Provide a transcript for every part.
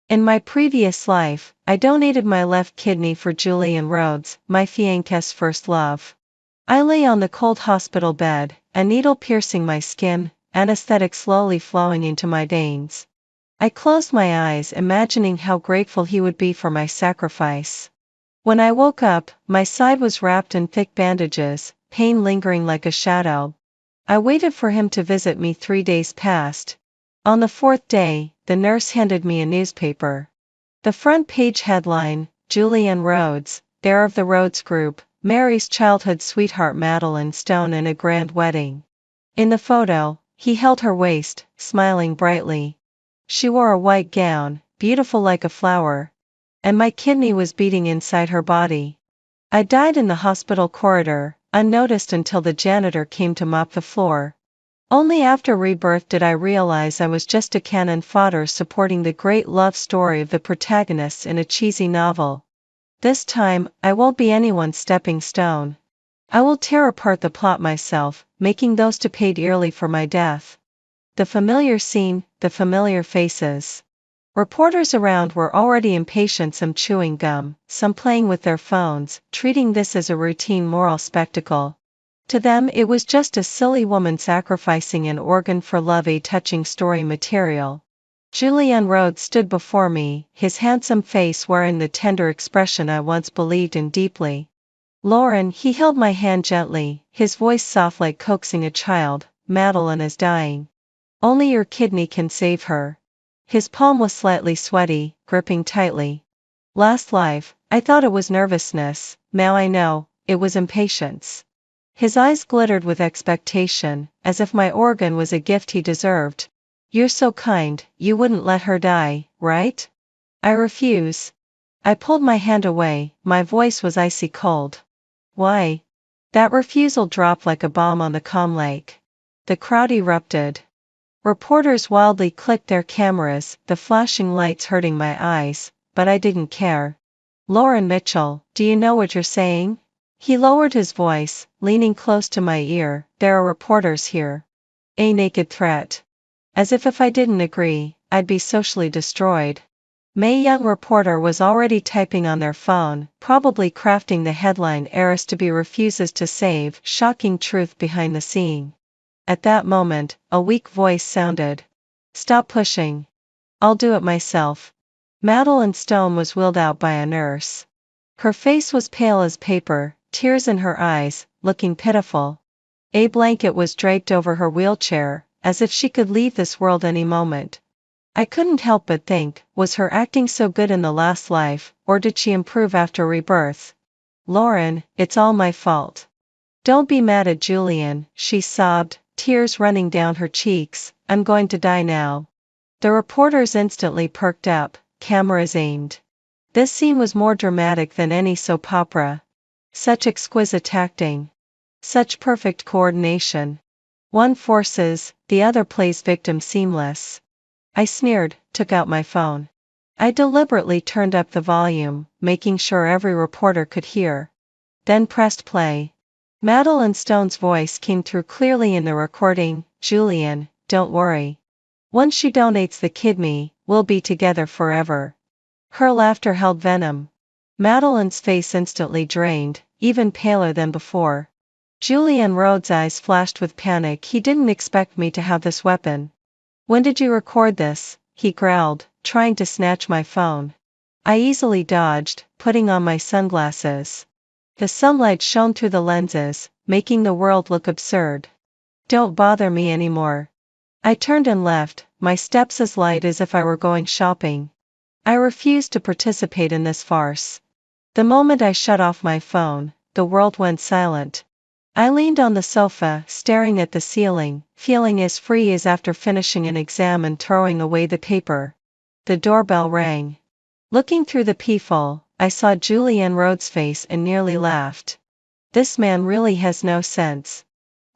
In my previous life, I donated my left kidney for Julian Rhodes, my fiance's first love. I lay on the cold hospital bed, a needle piercing my skin, anesthetic slowly flowing into my veins. I closed my eyes, imagining how grateful he would be for my sacrifice. When I woke up, my side was wrapped in thick bandages, pain lingering like a shadow. I waited for him to visit me. 3 days passed. On the 4th day, the nurse handed me a newspaper. The front page headline, Julian Rhodes, heir of the Rhodes Group, marries childhood sweetheart Madeline Stone in a grand wedding. In the photo, he held her waist, smiling brightly. She wore a white gown, beautiful like a flower. And my kidney was beating inside her body. I died in the hospital corridor, unnoticed until the janitor came to mop the floor. Only after rebirth did I realize I was just a cannon fodder supporting the great love story of the protagonists in a cheesy novel. This time, I won't be anyone's stepping stone. I will tear apart the plot myself, making those to pay dearly for my death. The familiar scene, the familiar faces. Reporters around were already impatient, some chewing gum, some playing with their phones, treating this as a routine moral spectacle. To them it was just a silly woman sacrificing an organ for love, a touching story material. Julian Rhodes stood before me, his handsome face wearing the tender expression I once believed in deeply. Lauren, he held my hand gently, his voice soft like coaxing a child. Madeline is dying. Only your kidney can save her. His palm was slightly sweaty, gripping tightly. Last life, I thought it was nervousness, now I know, it was impatience. His eyes glittered with expectation, as if my organ was a gift he deserved. You're so kind, you wouldn't let her die, right? I refuse. I pulled my hand away, my voice was icy cold. Why? That refusal dropped like a bomb on the calm lake. The crowd erupted. Reporters wildly clicked their cameras, the flashing lights hurting my eyes, but I didn't care. Lauren Mitchell, do you know what you're saying? He lowered his voice, leaning close to my ear. There are reporters here. A naked threat. As if I didn't agree, I'd be socially destroyed. May young reporter was already typing on their phone, probably crafting the headline heiress to be refuses to save, shocking truth behind the scene. At that moment, a weak voice sounded. Stop pushing. I'll do it myself. Madeline Stone was wheeled out by a nurse. Her face was pale as paper, tears in her eyes, looking pitiful. A blanket was draped over her wheelchair, as if she could leave this world any moment. I couldn't help but think, was her acting so good in the last life, or did she improve after rebirth? Lauren, it's all my fault. Don't be mad at Julian, she sobbed, tears running down her cheeks. I'm going to die now. The reporters instantly perked up, cameras aimed. This scene was more dramatic than any soap opera. Such exquisite acting. Such perfect coordination. One forces, the other plays victim seamless. I sneered, took out my phone. I deliberately turned up the volume, making sure every reporter could hear. Then pressed play. Madeline Stone's voice came through clearly in the recording. Julian, don't worry. Once she donates the kidney, we'll be together forever. Her laughter held venom. Madeline's face instantly drained, even paler than before. Julian Rhodes' eyes flashed with panic. He didn't expect me to have this weapon. When did you record this? He growled, trying to snatch my phone. I easily dodged, putting on my sunglasses. The sunlight shone through the lenses, making the world look absurd. Don't bother me anymore. I turned and left, my steps as light as if I were going shopping. I refused to participate in this farce. The moment I shut off my phone, the world went silent. I leaned on the sofa, staring at the ceiling, feeling as free as after finishing an exam and throwing away the paper. The doorbell rang. Looking through the peephole, I saw Julian Rhodes' face and nearly laughed. This man really has no sense.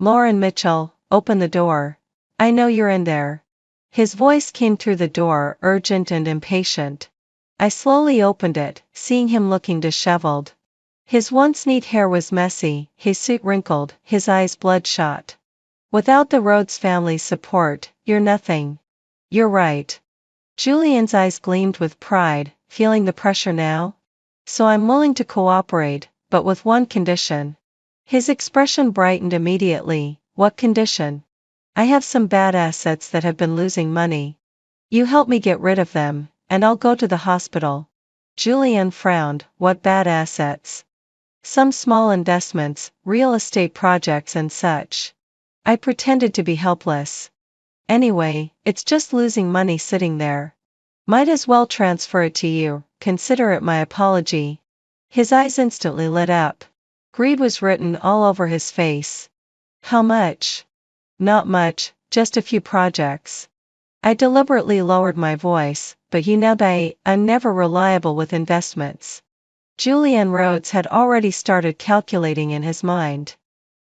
Lauren Mitchell, open the door. I know you're in there. His voice came through the door, urgent and impatient. I slowly opened it, seeing him looking disheveled. His once neat hair was messy, his suit wrinkled, his eyes bloodshot. Without the Rhodes family's support, you're nothing. You're right. Julian's eyes gleamed with pride, feeling the pressure now. So I'm willing to cooperate, but with one condition. His expression brightened immediately. What condition? I have some bad assets that have been losing money. You help me get rid of them, and I'll go to the hospital. Julian frowned. What bad assets? Some small investments, real estate projects and such. I pretended to be helpless. Anyway, it's just losing money sitting there. Might as well transfer it to you, consider it my apology. His eyes instantly lit up. Greed was written all over his face. How much? Not much, just a few projects. I deliberately lowered my voice, but you know I'm never reliable with investments. Julian Rhodes had already started calculating in his mind.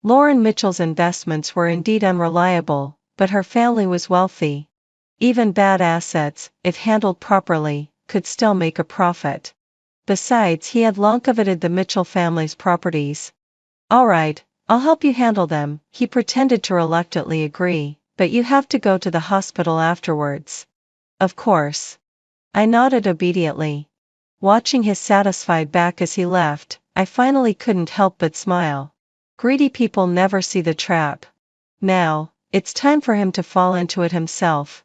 Lauren Mitchell's investments were indeed unreliable, but her family was wealthy. Even bad assets, if handled properly, could still make a profit. Besides, he had long coveted the Mitchell family's properties. All right, I'll help you handle them, he pretended to reluctantly agree, but you have to go to the hospital afterwards. Of course. I nodded obediently. Watching his satisfied back as he left, I finally couldn't help but smile. Greedy people never see the trap. Now, it's time for him to fall into it himself.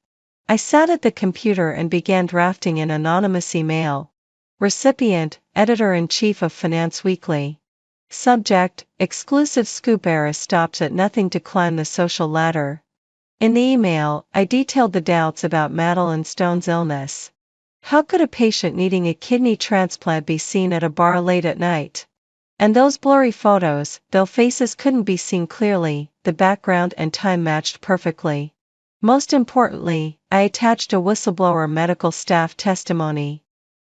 I sat at the computer and began drafting an anonymous email. Recipient, Editor-in-Chief of Finance Weekly. Subject, exclusive scoop: era stops at nothing to climb the social ladder. In the email, I detailed the doubts about Madeline Stone's illness. How could a patient needing a kidney transplant be seen at a bar late at night? And those blurry photos, though faces couldn't be seen clearly, the background and time matched perfectly. Most importantly, I attached a whistleblower medical staff testimony.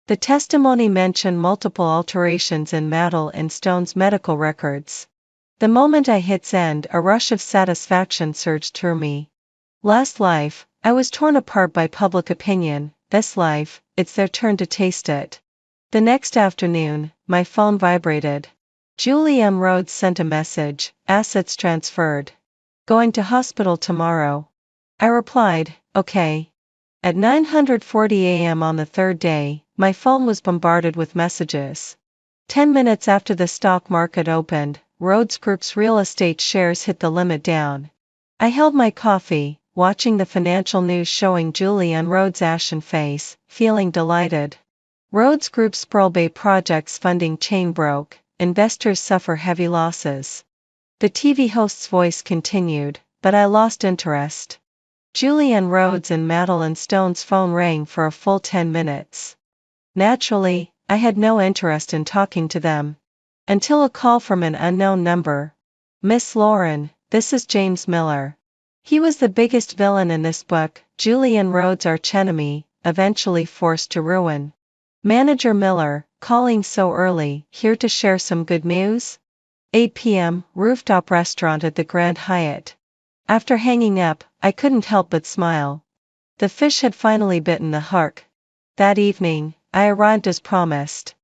The testimony mentioned multiple alterations in Madeline Stone's medical records. The moment I hit send, a rush of satisfaction surged through me. Last life, I was torn apart by public opinion. This life, it's their turn to taste it. The next afternoon, my phone vibrated. Julian Rhodes sent a message, assets transferred. Going to hospital tomorrow. I replied, okay. At 9:40 a.m. on the third day, my phone was bombarded with messages. 10 minutes after the stock market opened, Rhodes Group's real estate shares hit the limit down. I held my coffee, watching the financial news showing Julian Rhodes' ashen face, feeling delighted. Rhodes Group's Pearl Bay project's funding chain broke, investors suffer heavy losses. The TV host's voice continued, but I lost interest. Julian Rhodes and Madeline Stone's phone rang for a full 10 minutes. Naturally, I had no interest in talking to them. Until a call from an unknown number. Miss Lauren, this is James Miller. He was the biggest villain in this book, Julian Rhodes' archenemy, eventually forced to ruin. Manager Miller, calling so early, here to share some good news? 8 p.m., rooftop restaurant at the Grand Hyatt. After hanging up, I couldn't help but smile. The fish had finally bitten the hook. That evening, I arrived as promised.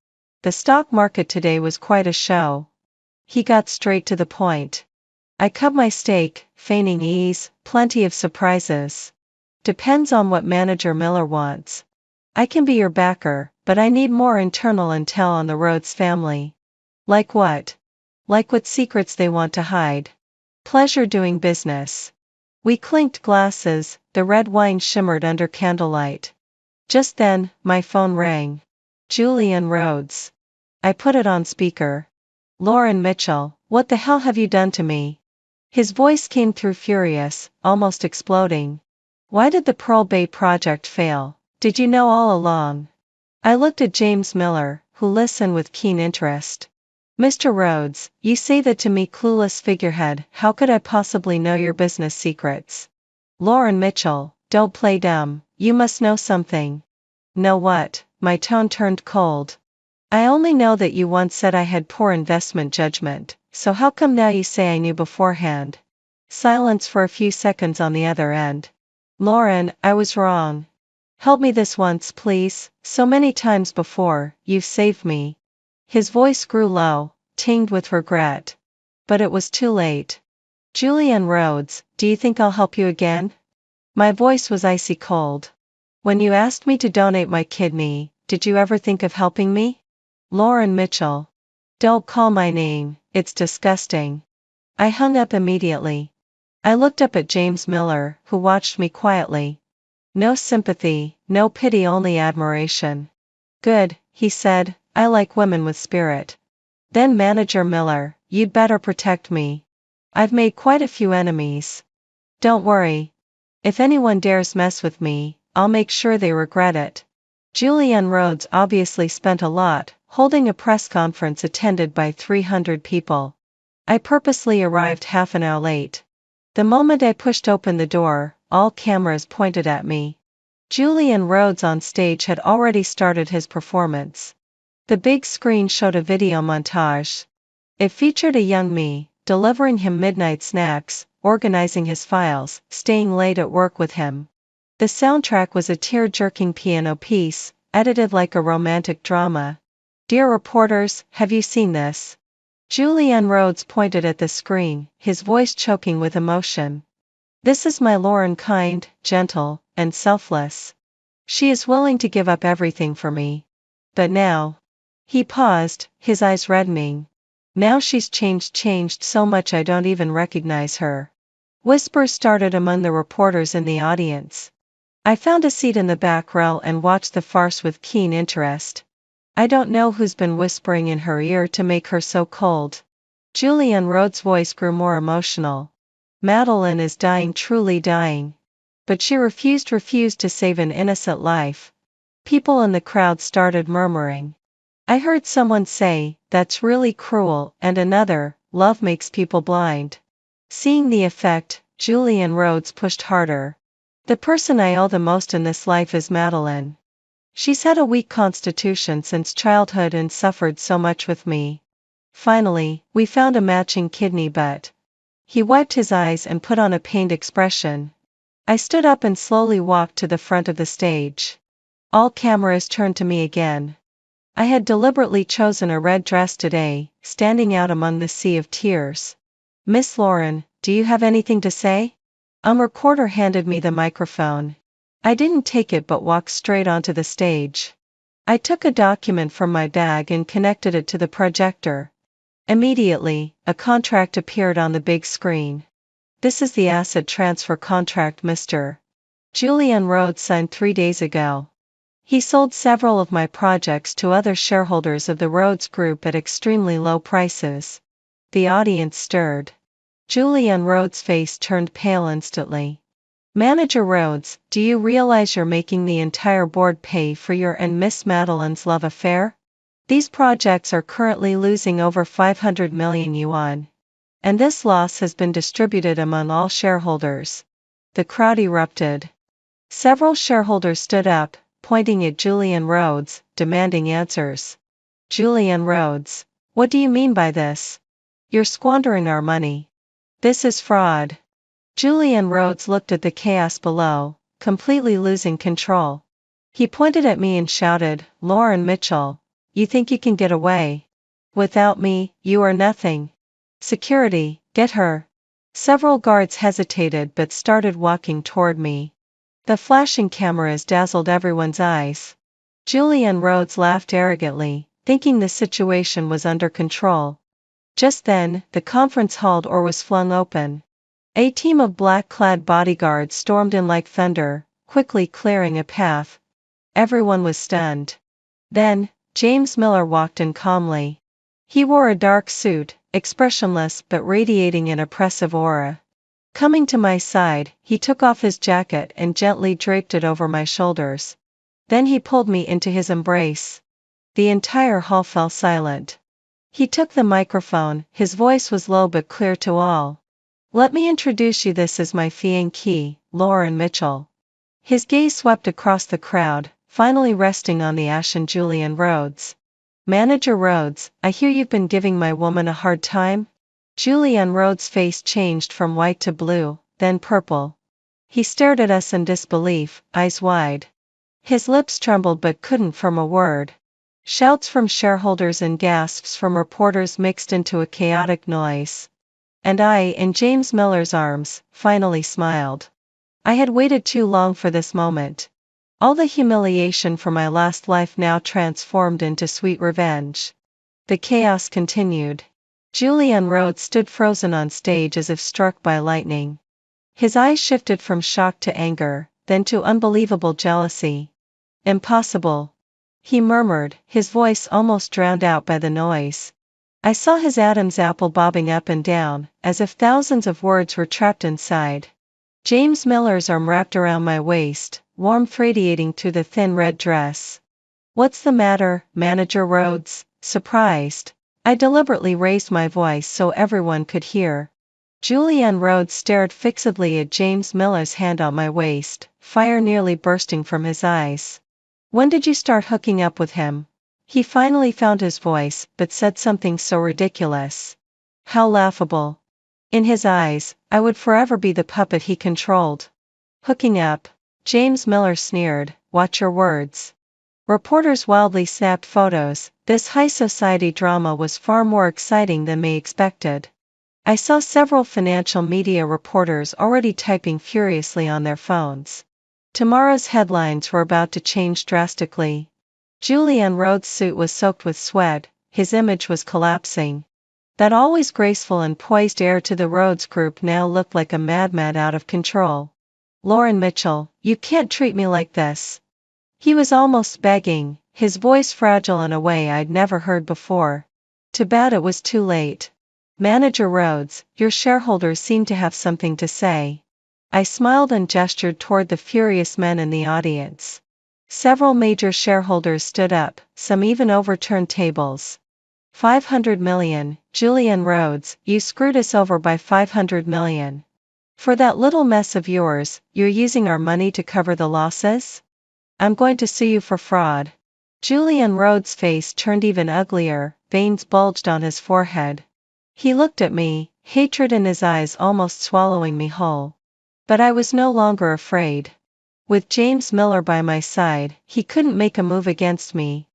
The stock market today was quite a show. He got straight to the point. I cut my steak, feigning ease, plenty of surprises. Depends on what Manager Miller wants. I can be your backer, but I need more internal intel on the Rhodes family. Like what? Like what secrets they want to hide. Pleasure doing business. We clinked glasses, the red wine shimmered under candlelight. Just then, my phone rang. Julian Rhodes. I put it on speaker. Lauren Mitchell, what the hell have you done to me? His voice came through furious, almost exploding. Why did the Pearl Bay project fail? Did you know all along? I looked at James Miller, who listened with keen interest. Mr. Rhodes, you say that to me, clueless figurehead. How could I possibly know your business secrets? Lauren Mitchell, don't play dumb, you must know something. Know what? My tone turned cold. I only know that you once said I had poor investment judgment, so how come now you say I knew beforehand? Silence for a few seconds on the other end. Lauren, I was wrong. Help me this once, please. So many times before, you've saved me. His voice grew low, tinged with regret. But it was too late. Julian Rhodes, do you think I'll help you again? My voice was icy cold. When you asked me to donate my kidney, did you ever think of helping me? Lauren Mitchell. Don't call my name, it's disgusting. I hung up immediately. I looked up at James Miller, who watched me quietly. No sympathy, no pity, only admiration. Good, he said, I like women with spirit. Then Manager Miller, you'd better protect me. I've made quite a few enemies. Don't worry. If anyone dares mess with me, I'll make sure they regret it. Julianne Rhodes obviously spent a lot, holding a press conference attended by 300 people. I purposely arrived half an hour late. The moment I pushed open the door, all cameras pointed at me. Julianne Rhodes on stage had already started his performance. The big screen showed a video montage. It featured a young me, delivering him midnight snacks, organizing his files, staying late at work with him. The soundtrack was a tear-jerking piano piece, edited like a romantic drama. Dear reporters, have you seen this? Julianne Rhodes pointed at the screen, his voice choking with emotion. This is my Lauren, kind, gentle, and selfless. She is willing to give up everything for me. But now. He paused, his eyes reddening. Now she's changed so much I don't even recognize her. Whispers started among the reporters in the audience. I found a seat in the back row and watched the farce with keen interest. I don't know who's been whispering in her ear to make her so cold. Julianne Rhodes' voice grew more emotional. Madeline is dying, truly dying. But she refused to save an innocent life. People in the crowd started murmuring. I heard someone say, that's really cruel, and another, love makes people blind. Seeing the effect, Julianne Rhodes pushed harder. The person I owe the most in this life is Madeline. She's had a weak constitution since childhood and suffered so much with me. Finally, we found a matching kidney, but... He wiped his eyes and put on a pained expression. I stood up and slowly walked to the front of the stage. All cameras turned to me again. I had deliberately chosen a red dress today, standing out among the sea of tears. Miss Lauren, do you have anything to say? A reporter handed me the microphone. I didn't take it but walked straight onto the stage. I took a document from my bag and connected it to the projector. Immediately, a contract appeared on the big screen. This is the asset transfer contract Mr. Julianne Rhodes signed 3 days ago. He sold several of my projects to other shareholders of the Rhodes Group at extremely low prices. The audience stirred. Julianne Rhodes' face turned pale instantly. Manager Rhodes, do you realize you're making the entire board pay for your and Miss Madeline's love affair? These projects are currently losing over 500 million yuan. And this loss has been distributed among all shareholders. The crowd erupted. Several shareholders stood up, pointing at Julianne Rhodes, demanding answers. Julianne Rhodes, what do you mean by this? You're squandering our money. This is fraud. Julianne Rhodes looked at the chaos below, completely losing control. He pointed at me and shouted, Lauren Mitchell, you think you can get away? Without me, you are nothing. Security, get her. Several guards hesitated but started walking toward me. The flashing cameras dazzled everyone's eyes. Julianne Rhodes laughed arrogantly, thinking the situation was under control. Just then, the conference hall door was flung open. A team of black-clad bodyguards stormed in like thunder, quickly clearing a path. Everyone was stunned. Then, James Miller walked in calmly. He wore a dark suit, expressionless but radiating an oppressive aura. Coming to my side, he took off his jacket and gently draped it over my shoulders. Then he pulled me into his embrace. The entire hall fell silent. He took the microphone, his voice was low but clear to all. Let me introduce you, this is my fiancée, Lauren Mitchell. His gaze swept across the crowd, finally resting on the ashen Julianne Rhodes. Manager Rhodes, I hear you've been giving my woman a hard time? Julianne Rhodes' face changed from white to blue, then purple. He stared at us in disbelief, eyes wide. His lips trembled but couldn't form a word. Shouts from shareholders and gasps from reporters mixed into a chaotic noise. And I, in James Miller's arms, finally smiled. I had waited too long for this moment. All the humiliation from my last life now transformed into sweet revenge. The chaos continued. Julian Rhodes stood frozen on stage as if struck by lightning. His eyes shifted from shock to anger, then to unbelievable jealousy. Impossible, he murmured, his voice almost drowned out by the noise. I saw his Adam's apple bobbing up and down, as if thousands of words were trapped inside. James Miller's arm wrapped around my waist, warmth radiating through the thin red dress. What's the matter, Manager Rhodes? Surprised, I deliberately raised my voice so everyone could hear. Julian Rhodes stared fixedly at James Miller's hand on my waist, fire nearly bursting from his eyes. When did you start hooking up with him? He finally found his voice, but said something so ridiculous. How laughable. In his eyes, I would forever be the puppet he controlled. Hooking up, James Miller sneered, watch your words. Reporters wildly snapped photos. This high society drama was far more exciting than they expected. I saw several financial media reporters already typing furiously on their phones. Tomorrow's headlines were about to change drastically. Julian Rhodes' suit was soaked with sweat, his image was collapsing. That always graceful and poised heir to the Rhodes Group now looked like a madman out of control. Lauren Mitchell, you can't treat me like this. He was almost begging, his voice fragile in a way I'd never heard before. Too bad it was too late. Manager Rhodes, your shareholders seem to have something to say. I smiled and gestured toward the furious men in the audience. Several major shareholders stood up, some even overturned tables. 500 million, Julian Rhodes, you screwed us over by 500 million. For that little mess of yours, you're using our money to cover the losses? I'm going to sue you for fraud. Julian Rhodes' face turned even uglier, veins bulged on his forehead. He looked at me, hatred in his eyes almost swallowing me whole. But I was no longer afraid. With James Miller by my side, he couldn't make a move against me.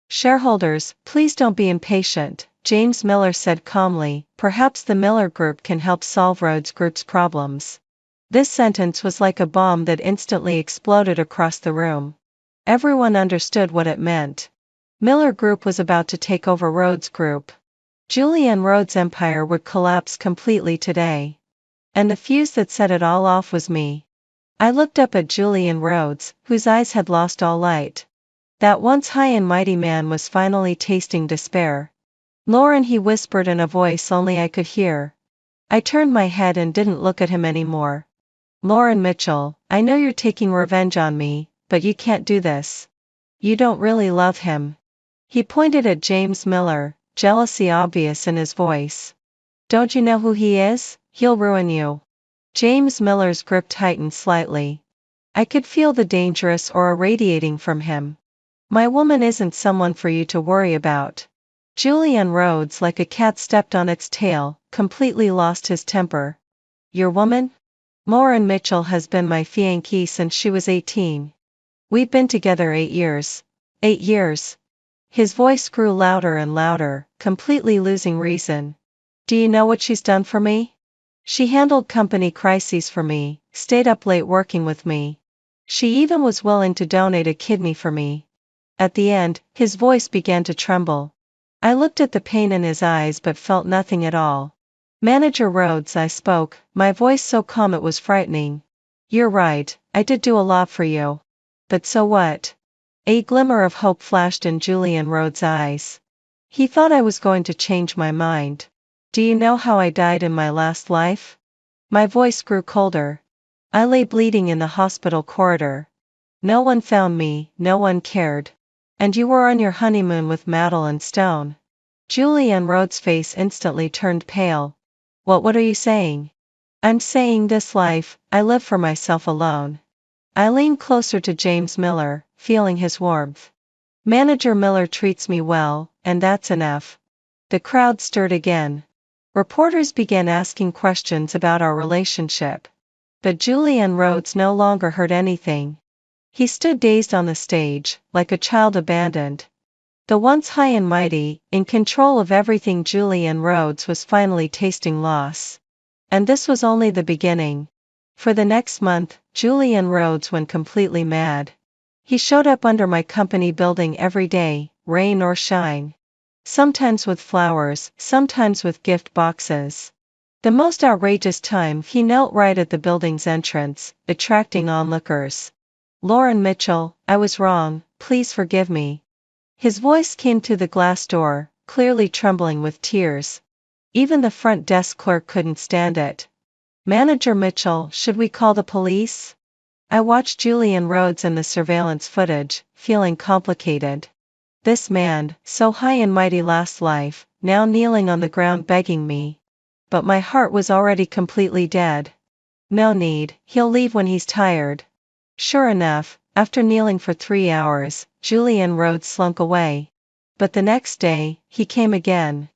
Shareholders, please don't be impatient, James Miller said calmly, perhaps the Miller Group can help solve Rhodes Group's problems. This sentence was like a bomb that instantly exploded across the room. Everyone understood what it meant. Miller Group was about to take over Rhodes Group. Julian Rhodes' empire would collapse completely today. And the fuse that set it all off was me. I looked up at Julian Rhodes, whose eyes had lost all light. That once high and mighty man was finally tasting despair. Lauren, he whispered in a voice only I could hear. I turned my head and didn't look at him anymore. Lauren Mitchell, I know you're taking revenge on me, but you can't do this. You don't really love him. He pointed at James Miller, jealousy obvious in his voice. Don't you know who he is? He'll ruin you. James Miller's grip tightened slightly. I could feel the dangerous aura radiating from him. My woman isn't someone for you to worry about. Julian Rhodes, like a cat stepped on its tail, completely lost his temper. Your woman? Lauren Mitchell has been my fiancée since she was 18. We've been together 8 years. 8 years. His voice grew louder and louder, completely losing reason. Do you know what she's done for me? She handled company crises for me, stayed up late working with me. She even was willing to donate a kidney for me. At the end, his voice began to tremble. I looked at the pain in his eyes but felt nothing at all. Manager Rhodes, I spoke, my voice so calm it was frightening. You're right, I did do a lot for you. But so what? A glimmer of hope flashed in Julian Rhodes' eyes. He thought I was going to change my mind. Do you know how I died in my last life? My voice grew colder. I lay bleeding in the hospital corridor. No one found me, no one cared. And you were on your honeymoon with Madeline Stone. Julian Rhodes' face instantly turned pale. What are you saying? I'm saying this life, I live for myself alone. I leaned closer to James Miller, feeling his warmth. Manager Miller treats me well, and that's enough. The crowd stirred again. Reporters began asking questions about our relationship. But Julian Rhodes no longer heard anything. He stood dazed on the stage, like a child abandoned. The once high and mighty, in control of everything, Julian Rhodes was finally tasting loss. And this was only the beginning. For the next month, Julian Rhodes went completely mad. He showed up under my company building every day, rain or shine. Sometimes with flowers, sometimes with gift boxes. The most outrageous time he knelt right at the building's entrance, attracting onlookers. "Lauren Mitchell, I was wrong, please forgive me." His voice came through the glass door, clearly trembling with tears. Even the front desk clerk couldn't stand it. "Manager Mitchell, should we call the police?" I watched Julian Rhodes and the surveillance footage, feeling complicated. This man, so high and mighty last life, now kneeling on the ground begging me. But my heart was already completely dead. No need, he'll leave when he's tired. Sure enough, after kneeling for 3 hours, Julian Rhodes slunk away. But the next day, he came again.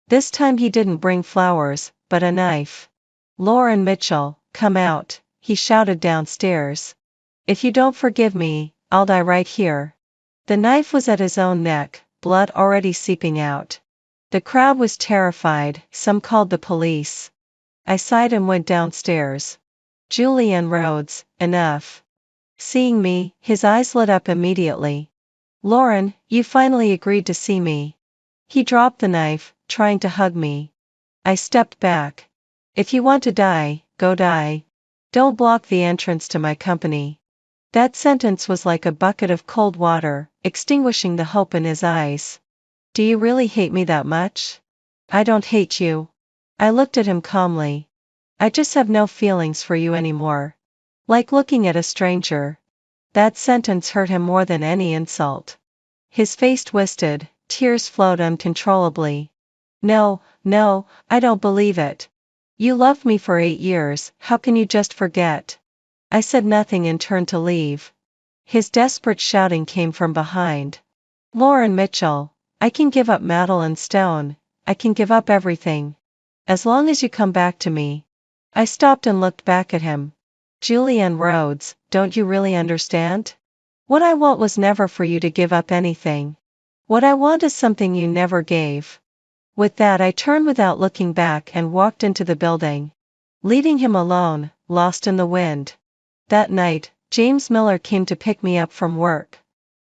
This time he didn't bring flowers, but a knife. "Lauren Mitchell, come out," he shouted downstairs. "If you don't forgive me, I'll die right here." The knife was at his own neck, blood already seeping out. The crowd was terrified, some called the police. I sighed and went downstairs. "Julian Rhodes, enough." Seeing me, his eyes lit up immediately. "Lauren, you finally agreed to see me." He dropped the knife, trying to hug me. I stepped back. "If you want to die, go die. Don't block the entrance to my company." That sentence was like a bucket of cold water, extinguishing the hope in his eyes. "Do you really hate me that much?" "I don't hate you." I looked at him calmly. "I just have no feelings for you anymore. Like looking at a stranger." That sentence hurt him more than any insult. His face twisted, tears flowed uncontrollably. "No, no, I don't believe it. You loved me for 8 years, how can you just forget?" I said nothing and turned to leave. His desperate shouting came from behind. "Lauren Mitchell, I can give up Madeline Stone, I can give up everything. As long as you come back to me." I stopped and looked back at him. "Julian Rhodes, don't you really understand? What I want was never for you to give up anything. What I want is something you never gave." With that I turned without looking back and walked into the building, leaving him alone, lost in the wind. That night, James Miller came to pick me up from work.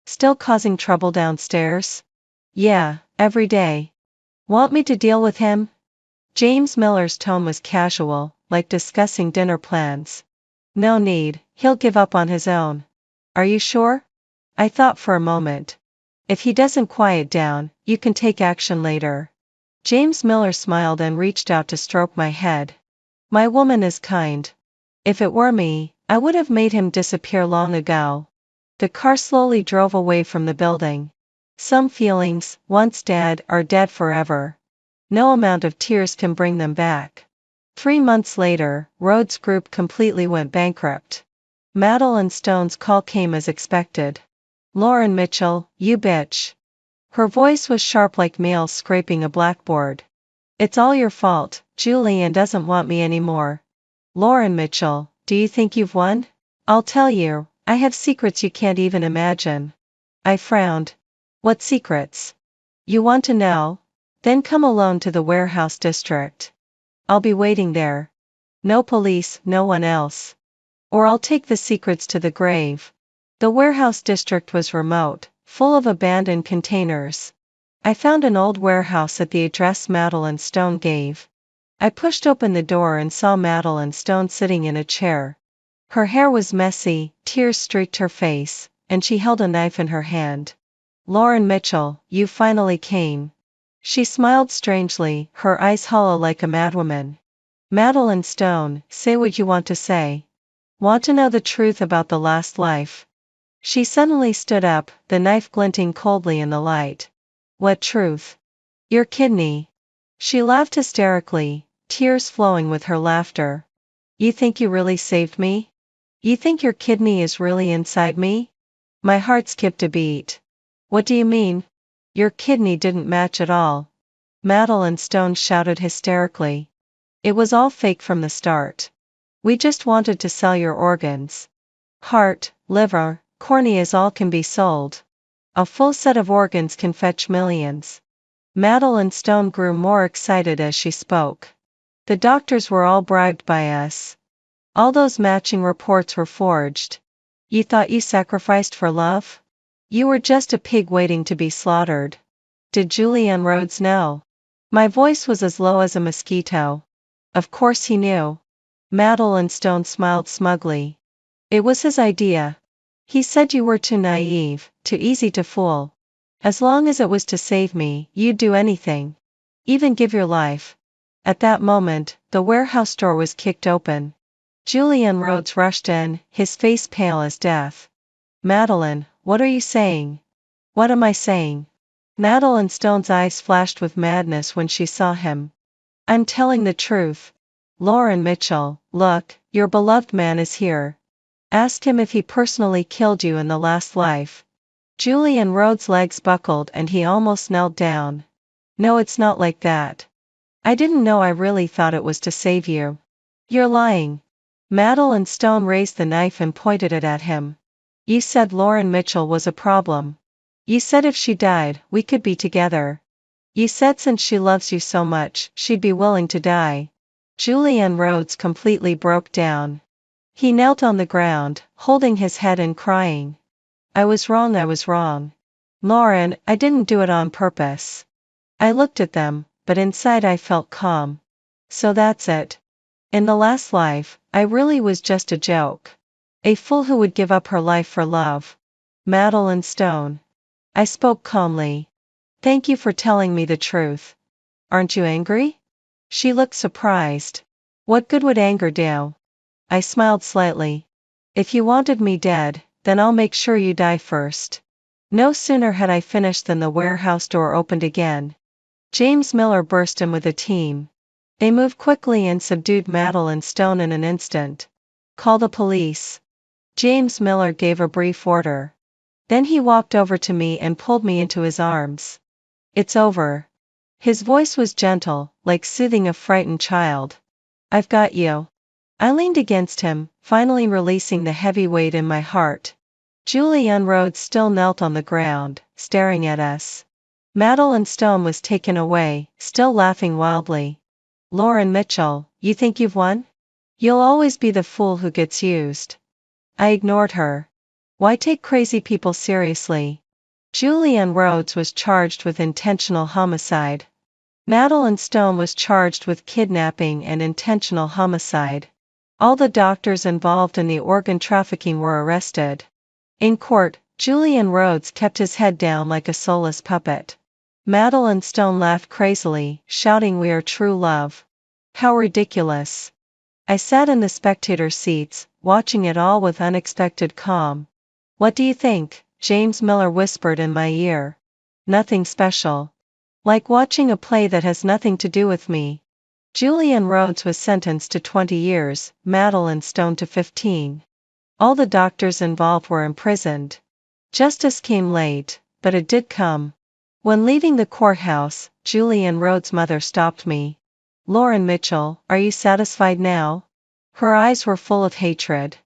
"Still causing trouble downstairs?" "Yeah, every day." "Want me to deal with him?" James Miller's tone was casual, like discussing dinner plans. "No need, he'll give up on his own." "Are you sure?" I thought for a moment. "If he doesn't quiet down, you can take action later." James Miller smiled and reached out to stroke my head. "My woman is kind. If it were me, I would have made him disappear long ago." The car slowly drove away from the building. Some feelings, once dead, are dead forever. No amount of tears can bring them back. 3 months later, Rhodes Group completely went bankrupt. Madeline Stone's call came as expected. "Lauren Mitchell, you bitch." Her voice was sharp like nails scraping a blackboard. "It's all your fault, Julian doesn't want me anymore." "Lauren Mitchell, do you think you've won?" "I'll tell you, I have secrets you can't even imagine." I frowned. "What secrets?" "You want to know? Then come alone to the warehouse district. I'll be waiting there. No police, no one else. Or I'll take the secrets to the grave." The warehouse district was remote, full of abandoned containers. I found an old warehouse at the address Madeline Stone gave. I pushed open the door and saw Madeline Stone sitting in a chair. Her hair was messy, tears streaked her face, and she held a knife in her hand. "Lauren Mitchell, you finally came." She smiled strangely, her eyes hollow like a madwoman. "Madeline Stone, say what you want to say. Want to know the truth about the last life." She suddenly stood up, the knife glinting coldly in the light. "What truth?" "Your kidney." She laughed hysterically, tears flowing with her laughter. "You think you really saved me? You think your kidney is really inside me?" My heart skipped a beat. "What do you mean? Your kidney didn't match at all." Madeline Stone shouted hysterically. "It was all fake from the start. We just wanted to sell your organs. Heart, liver, corneas all can be sold. A full set of organs can fetch millions." Madeline Stone grew more excited as she spoke. "The doctors were all bribed by us. All those matching reports were forged. You thought you sacrificed for love? You were just a pig waiting to be slaughtered. Did Julian Rhodes know? My voice was as low as a mosquito. Of course he knew. Madeline Stone smiled smugly. It was his idea. He said you were too naive, too easy to fool. As long as it was to save me, you'd do anything. Even give your life. At that moment, the warehouse door was kicked open. Julian Rhodes rushed in, his face pale as death. Madeline, what are you saying? What am I saying? Madeline Stone's eyes flashed with madness when she saw him. I'm telling the truth. Lauren Mitchell, look, your beloved man is here. Ask him if he personally killed you in the last life. Julian Rhodes' legs buckled and he almost knelt down. No, it's not like that. I didn't know. I really thought it was to save you. You're lying. Madeline Stone raised the knife and pointed it at him. You said Lauren Mitchell was a problem. You said if she died, we could be together. You said since she loves you so much, she'd be willing to die. Julian Rhodes completely broke down. He knelt on the ground, holding his head and crying. I was wrong, I was wrong. Lauren, I didn't do it on purpose. I looked at them, but inside I felt calm. So that's it. In the last life, I really was just a joke. A fool who would give up her life for love. Madeline Stone. I spoke calmly. Thank you for telling me the truth. Aren't you angry? She looked surprised. What good would anger do? I smiled slightly. If you wanted me dead, then I'll make sure you die first. No sooner had I finished than the warehouse door opened again. James Miller burst in with a team. They moved quickly and subdued Madeline Stone in an instant. Call the police. James Miller gave a brief order. Then he walked over to me and pulled me into his arms. It's over. His voice was gentle, like soothing a frightened child. I've got you. I leaned against him, finally releasing the heavy weight in my heart. Julian Rhodes still knelt on the ground, staring at us. Madeline Stone was taken away, still laughing wildly. Lauren Mitchell, you think you've won? You'll always be the fool who gets used. I ignored her. Why take crazy people seriously? Julian Rhodes was charged with intentional homicide. Madeline Stone was charged with kidnapping and intentional homicide. All the doctors involved in the organ trafficking were arrested. In court, Julian Rhodes kept his head down like a soulless puppet. Madeline Stone laughed crazily, shouting, "We are true love." How ridiculous. I sat in the spectator seats, watching it all with unexpected calm. What do you think? James Miller whispered in my ear. Nothing special. Like watching a play that has nothing to do with me. Julian Rhodes was sentenced to 20 years, Madeline Stone to 15. All the doctors involved were imprisoned. Justice came late, but it did come. When leaving the courthouse, Julian Rhodes' mother stopped me. Lauren Mitchell, are you satisfied now? Her eyes were full of hatred.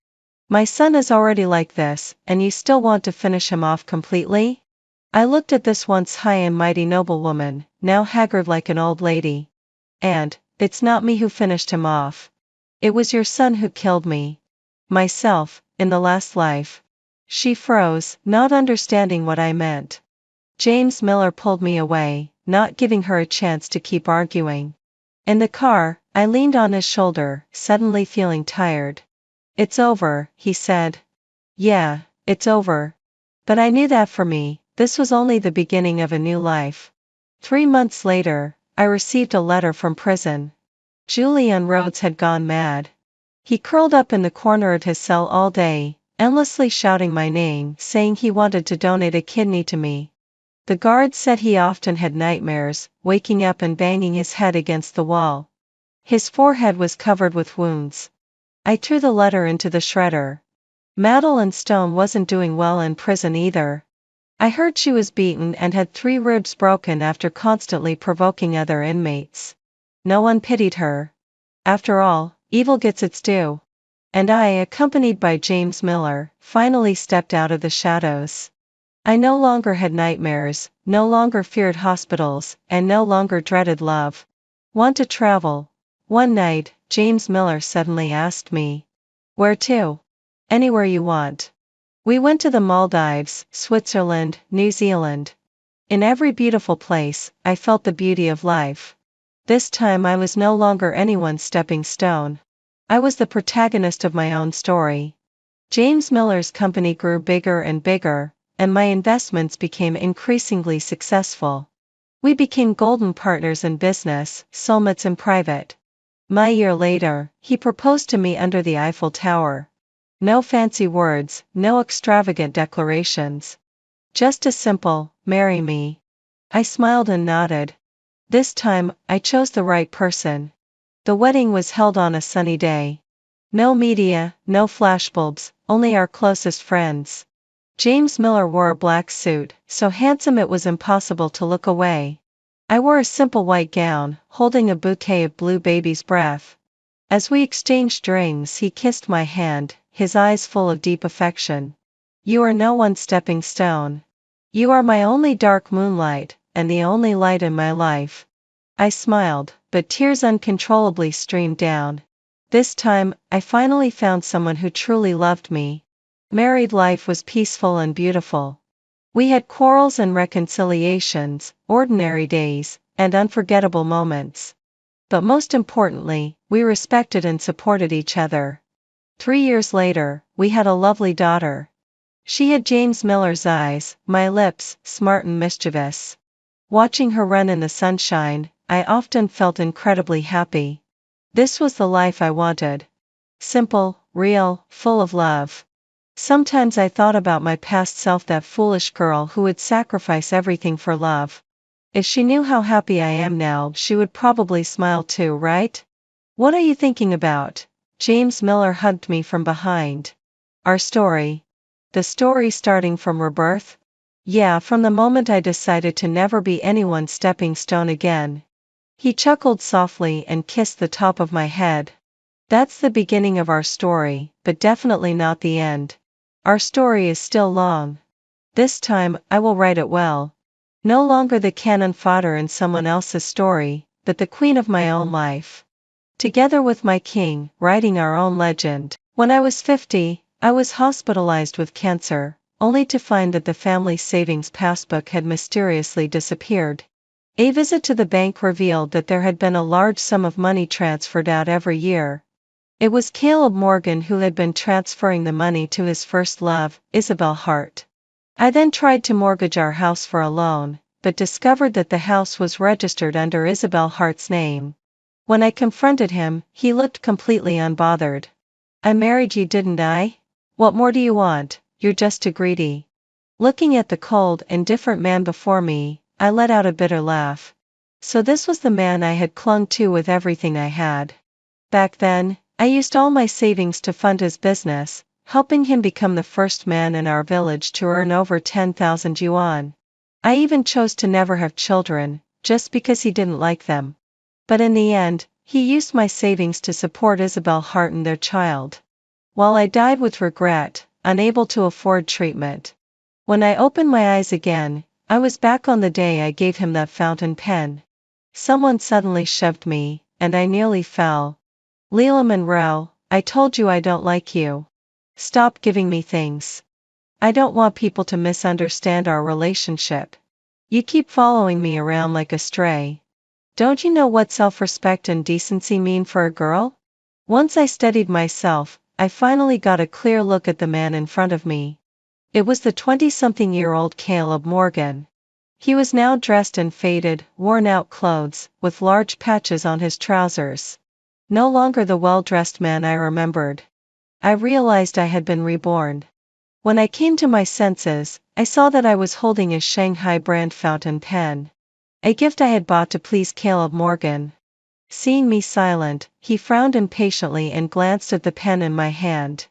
My son is already like this, and you still want to finish him off completely? I looked at this once high and mighty noblewoman, now haggard like an old lady. And, it's not me who finished him off. It was your son who killed me. Myself, in the last life. She froze, not understanding what I meant. James Miller pulled me away, not giving her a chance to keep arguing. In the car, I leaned on his shoulder, suddenly feeling tired. It's over, he said. Yeah, it's over. But I knew that for me, this was only the beginning of a new life. 3 months later, I received a letter from prison. Julian Rhodes had gone mad. He curled up in the corner of his cell all day, endlessly shouting my name, saying he wanted to donate a kidney to me. The guards said he often had nightmares, waking up and banging his head against the wall. His forehead was covered with wounds. I threw the letter into the shredder. Madeline Stone wasn't doing well in prison either. I heard she was beaten and had 3 ribs broken after constantly provoking other inmates. No one pitied her. After all, evil gets its due. And I, accompanied by James Miller, finally stepped out of the shadows. I no longer had nightmares, no longer feared hospitals, and no longer dreaded love. Want to travel? One night, James Miller suddenly asked me. Where to? Anywhere you want. We went to the Maldives, Switzerland, New Zealand. In every beautiful place, I felt the beauty of life. This time I was no longer anyone's stepping stone. I was the protagonist of my own story. James Miller's company grew bigger and bigger, and my investments became increasingly successful. We became golden partners in business, soulmates in private. A year later, he proposed to me under the Eiffel Tower. No fancy words, no extravagant declarations. Just a simple, marry me. I smiled and nodded. This time, I chose the right person. The wedding was held on a sunny day. No media, no flashbulbs, only our closest friends. James Miller wore a black suit, so handsome it was impossible to look away. I wore a simple white gown, holding a bouquet of blue baby's breath. As we exchanged rings, he kissed my hand, his eyes full of deep affection. You are no one's stepping stone. You are my only dark moonlight, and the only light in my life. I smiled, but tears uncontrollably streamed down. This time, I finally found someone who truly loved me. Married life was peaceful and beautiful. We had quarrels and reconciliations, ordinary days, and unforgettable moments. But most importantly, we respected and supported each other. 3 years later, we had a lovely daughter. She had James Miller's eyes, my lips, smart and mischievous. Watching her run in the sunshine, I often felt incredibly happy. This was the life I wanted. Simple, real, full of love. Sometimes I thought about my past self, that foolish girl who would sacrifice everything for love. If she knew how happy I am now, she would probably smile too, right? What are you thinking about? James Miller hugged me from behind. Our story. The story starting from rebirth? Yeah, from the moment I decided to never be anyone's stepping stone again. He chuckled softly and kissed the top of my head. That's the beginning of our story, but definitely not the end. Our story is still long. This time, I will write it well. No longer the cannon fodder in someone else's story, but the queen of my own life. Together with my king, writing our own legend. When I was 50, I was hospitalized with cancer, only to find that the family savings passbook had mysteriously disappeared. A visit to the bank revealed that there had been a large sum of money transferred out every year. It was Caleb Morgan who had been transferring the money to his first love, Isabel Hart. I then tried to mortgage our house for a loan, but discovered that the house was registered under Isabel Hart's name. When I confronted him, he looked completely unbothered. I married you, didn't I? What more do you want? You're just too greedy. Looking at the cold, indifferent man before me, I let out a bitter laugh. So this was the man I had clung to with everything I had. Back then, I used all my savings to fund his business, helping him become the first man in our village to earn over 10,000 yuan. I even chose to never have children, just because he didn't like them. But in the end, he used my savings to support Isabel Hart and their child. While I died with regret, unable to afford treatment. When I opened my eyes again, I was back on the day I gave him that fountain pen. Someone suddenly shoved me, and I nearly fell. Leila Monroe, I told you I don't like you. Stop giving me things. I don't want people to misunderstand our relationship. You keep following me around like a stray. Don't you know what self-respect and decency mean for a girl? Once I steadied myself, I finally got a clear look at the man in front of me. It was the 20-something-year-old Caleb Morgan. He was now dressed in faded, worn-out clothes, with large patches on his trousers. No longer the well-dressed man I remembered. I realized I had been reborn. When I came to my senses, I saw that I was holding a Shanghai brand fountain pen. A gift I had bought to please Caleb Morgan. Seeing me silent, he frowned impatiently and glanced at the pen in my hand.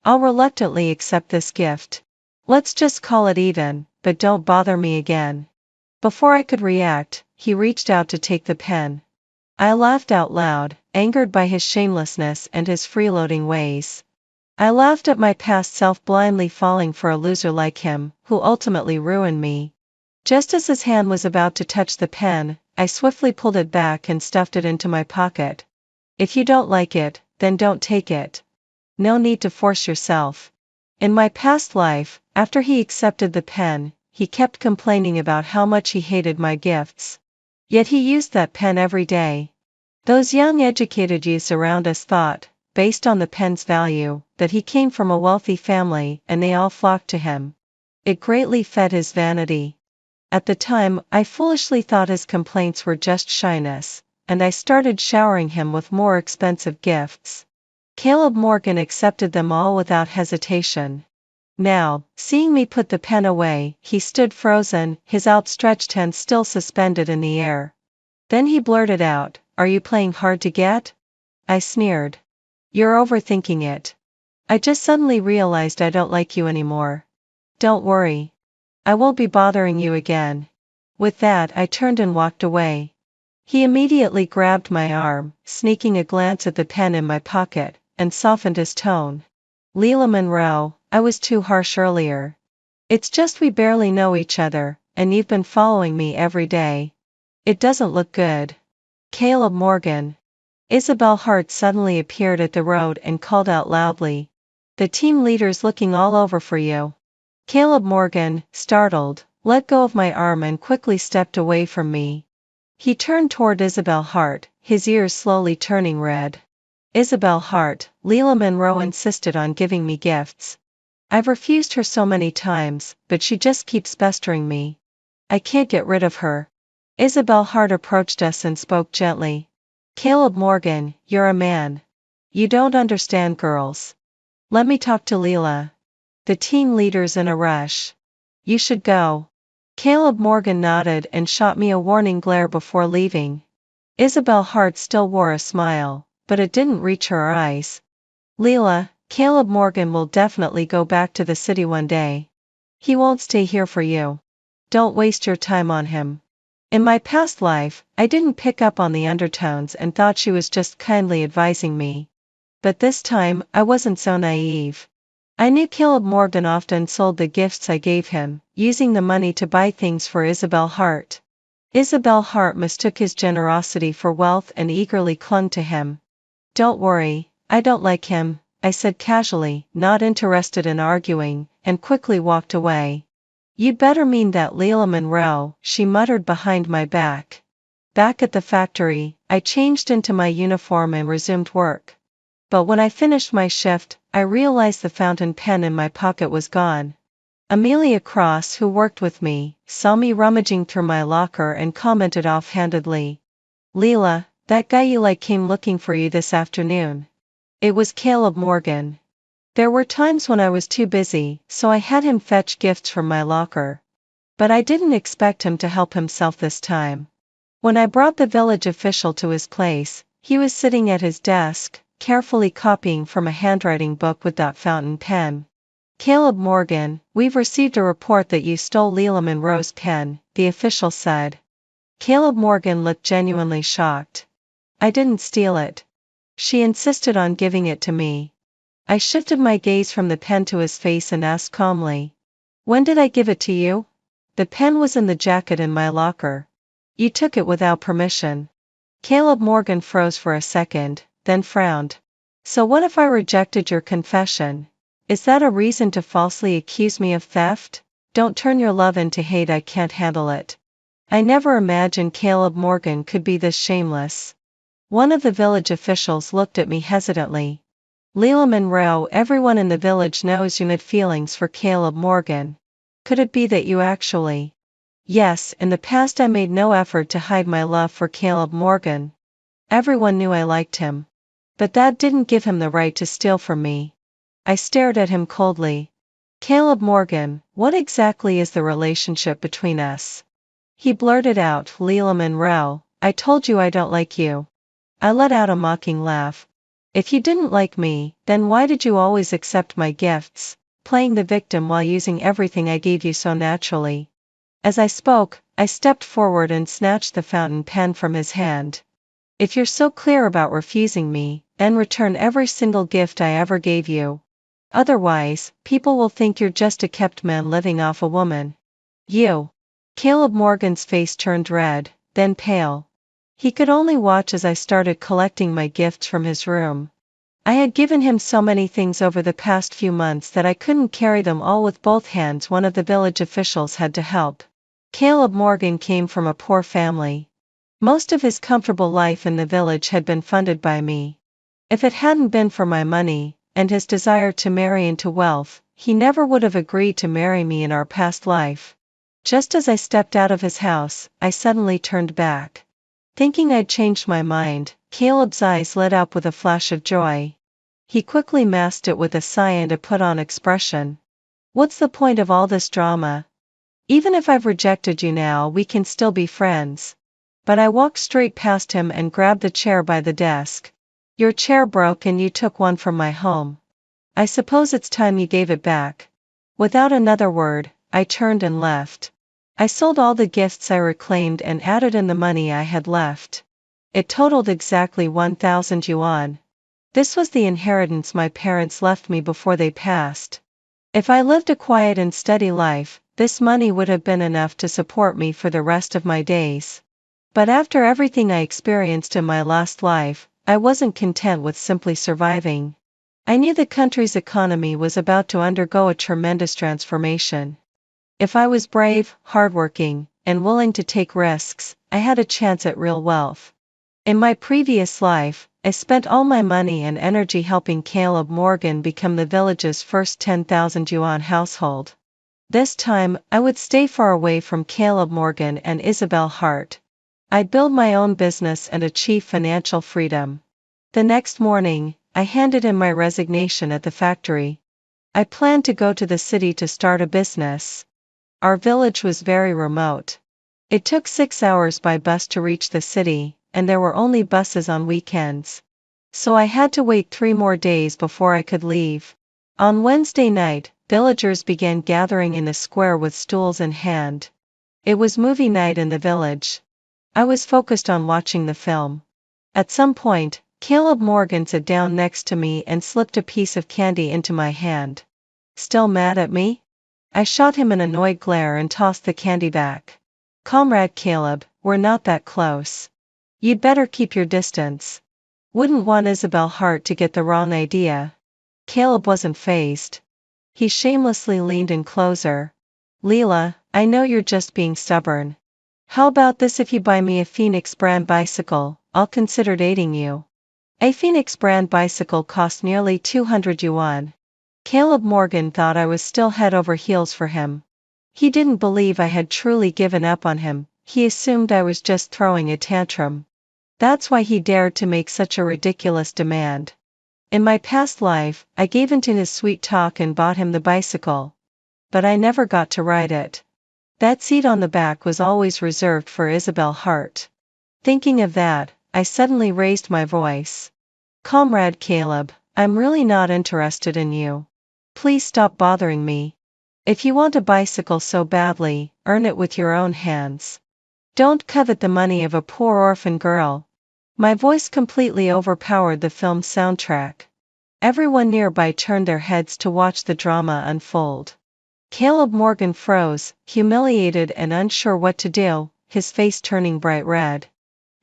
I'll reluctantly accept this gift. Let's just call it even, but don't bother me again. Before I could react, he reached out to take the pen. I laughed out loud, angered by his shamelessness and his freeloading ways. I laughed at my past self blindly falling for a loser like him, who ultimately ruined me. Just as his hand was about to touch the pen, I swiftly pulled it back and stuffed it into my pocket. If you don't like it, then don't take it. No need to force yourself. In my past life, after he accepted the pen, he kept complaining about how much he hated my gifts. Yet he used that pen every day. Those young educated youths around us thought, based on the pen's value, that he came from a wealthy family and they all flocked to him. It greatly fed his vanity. At the time, I foolishly thought his complaints were just shyness, and I started showering him with more expensive gifts. Caleb Morgan accepted them all without hesitation. Now, seeing me put the pen away, he stood frozen, his outstretched hand still suspended in the air. Then he blurted out, "Are you playing hard to get?" I sneered. "You're overthinking it. I just suddenly realized I don't like you anymore. Don't worry. I won't be bothering you again." With that, I turned and walked away. He immediately grabbed my arm, sneaking a glance at the pen in my pocket, and softened his tone. "Leila Monroe, I was too harsh earlier. It's just we barely know each other, and you've been following me every day. It doesn't look good." Caleb Morgan. Isabel Hart suddenly appeared at the road and called out loudly. "The team leader's looking all over for you." Caleb Morgan, startled, let go of my arm and quickly stepped away from me. He turned toward Isabel Hart, his ears slowly turning red. "Isabel Hart, Leila Monroe insisted on giving me gifts. I've refused her so many times, but she just keeps pestering me. I can't get rid of her." Isabel Hart approached us and spoke gently. "Caleb Morgan, you're a man. You don't understand girls. Let me talk to Leila. The team leader's in a rush. You should go." Caleb Morgan nodded and shot me a warning glare before leaving. Isabel Hart still wore a smile, but it didn't reach her eyes. "Leila, Caleb Morgan will definitely go back to the city one day. He won't stay here for you. Don't waste your time on him." In my past life, I didn't pick up on the undertones and thought she was just kindly advising me. But this time, I wasn't so naive. I knew Caleb Morgan often sold the gifts I gave him, using the money to buy things for Isabel Hart. Isabel Hart mistook his generosity for wealth and eagerly clung to him. "Don't worry, I don't like him," I said casually, not interested in arguing, and quickly walked away. "You'd better mean that, Leila Monroe," she muttered behind my back. Back at the factory, I changed into my uniform and resumed work. But when I finished my shift, I realized the fountain pen in my pocket was gone. Amelia Cross, who worked with me, saw me rummaging through my locker and commented offhandedly, "Leila, that guy you like came looking for you this afternoon." It was Caleb Morgan. There were times when I was too busy, so I had him fetch gifts from my locker. But I didn't expect him to help himself this time. When I brought the village official to his place, he was sitting at his desk, carefully copying from a handwriting book with that fountain pen. "Caleb Morgan, we've received a report that you stole Leila Monroe's pen," the official said. Caleb Morgan looked genuinely shocked. "I didn't steal it. She insisted on giving it to me." I shifted my gaze from the pen to his face and asked calmly, "When did I give it to you?" "The pen was in the jacket in my locker. You took it without permission." Caleb Morgan froze for a second, then frowned. "So what if I rejected your confession? Is that a reason to falsely accuse me of theft?" "Don't turn your love into hate, I can't handle it." I never imagined Caleb Morgan could be this shameless. One of the village officials looked at me hesitantly. "Leila Monroe, everyone in the village knows you had feelings for Caleb Morgan. Could it be that you actually—" "Yes, in the past I made no effort to hide my love for Caleb Morgan. Everyone knew I liked him. But that didn't give him the right to steal from me." I stared at him coldly. "Caleb Morgan, what exactly is the relationship between us?" He blurted out, "Leila Monroe, I told you I don't like you." I let out a mocking laugh. "If you didn't like me, then why did you always accept my gifts, playing the victim while using everything I gave you so naturally?" As I spoke, I stepped forward and snatched the fountain pen from his hand. "If you're so clear about refusing me, then return every single gift I ever gave you. Otherwise, people will think you're just a kept man living off a woman." "You." Caleb Morgan's face turned red, then pale. He could only watch as I started collecting my gifts from his room. I had given him so many things over the past few months that I couldn't carry them all with both hands. One of the village officials had to help. Caleb Morgan came from a poor family. Most of his comfortable life in the village had been funded by me. If it hadn't been for my money, and his desire to marry into wealth, he never would have agreed to marry me in our past life. Just as I stepped out of his house, I suddenly turned back. Thinking I'd changed my mind, Caleb's eyes lit up with a flash of joy. He quickly masked it with a sigh and a put-on expression. What's the point of all this drama? Even if I've rejected you now, we can still be friends. But I walked straight past him and grabbed the chair by the desk. Your chair broke and you took one from my home. I suppose it's time you gave it back. Without another word, I turned and left. I sold all the gifts I reclaimed and added in the money I had left. It totaled exactly 1,000 yuan. This was the inheritance my parents left me before they passed. If I lived a quiet and steady life, this money would have been enough to support me for the rest of my days. But after everything I experienced in my last life, I wasn't content with simply surviving. I knew the country's economy was about to undergo a tremendous transformation. If I was brave, hardworking, and willing to take risks, I had a chance at real wealth. In my previous life, I spent all my money and energy helping Caleb Morgan become the village's first 10,000 yuan household. This time, I would stay far away from Caleb Morgan and Isabel Hart. I'd build my own business and achieve financial freedom. The next morning, I handed in my resignation at the factory. I planned to go to the city to start a business. Our village was very remote. It took 6 hours by bus to reach the city, and there were only buses on weekends. So I had to wait 3 more days before I could leave. On Wednesday night, villagers began gathering in the square with stools in hand. It was movie night in the village. I was focused on watching the film. At some point, Caleb Morgan sat down next to me and slipped a piece of candy into my hand. Still mad at me? I shot him an annoyed glare and tossed the candy back. Comrade Caleb, we're not that close. You'd better keep your distance. Wouldn't want Isabel Hart to get the wrong idea. Caleb wasn't fazed. He shamelessly leaned in closer. Leela, I know you're just being stubborn. How about this: if you buy me a Phoenix brand bicycle, I'll consider dating you. A Phoenix brand bicycle cost nearly 200 yuan. Caleb Morgan thought I was still head over heels for him. He didn't believe I had truly given up on him. He assumed I was just throwing a tantrum. That's why he dared to make such a ridiculous demand. In my past life, I gave in to his sweet talk and bought him the bicycle. But I never got to ride it. That seat on the back was always reserved for Isabel Hart. Thinking of that, I suddenly raised my voice. Comrade Caleb, I'm really not interested in you. Please stop bothering me. If you want a bicycle so badly, earn it with your own hands. Don't covet the money of a poor orphan girl. My voice completely overpowered the film's soundtrack. Everyone nearby turned their heads to watch the drama unfold. Caleb Morgan froze, humiliated and unsure what to do, his face turning bright red.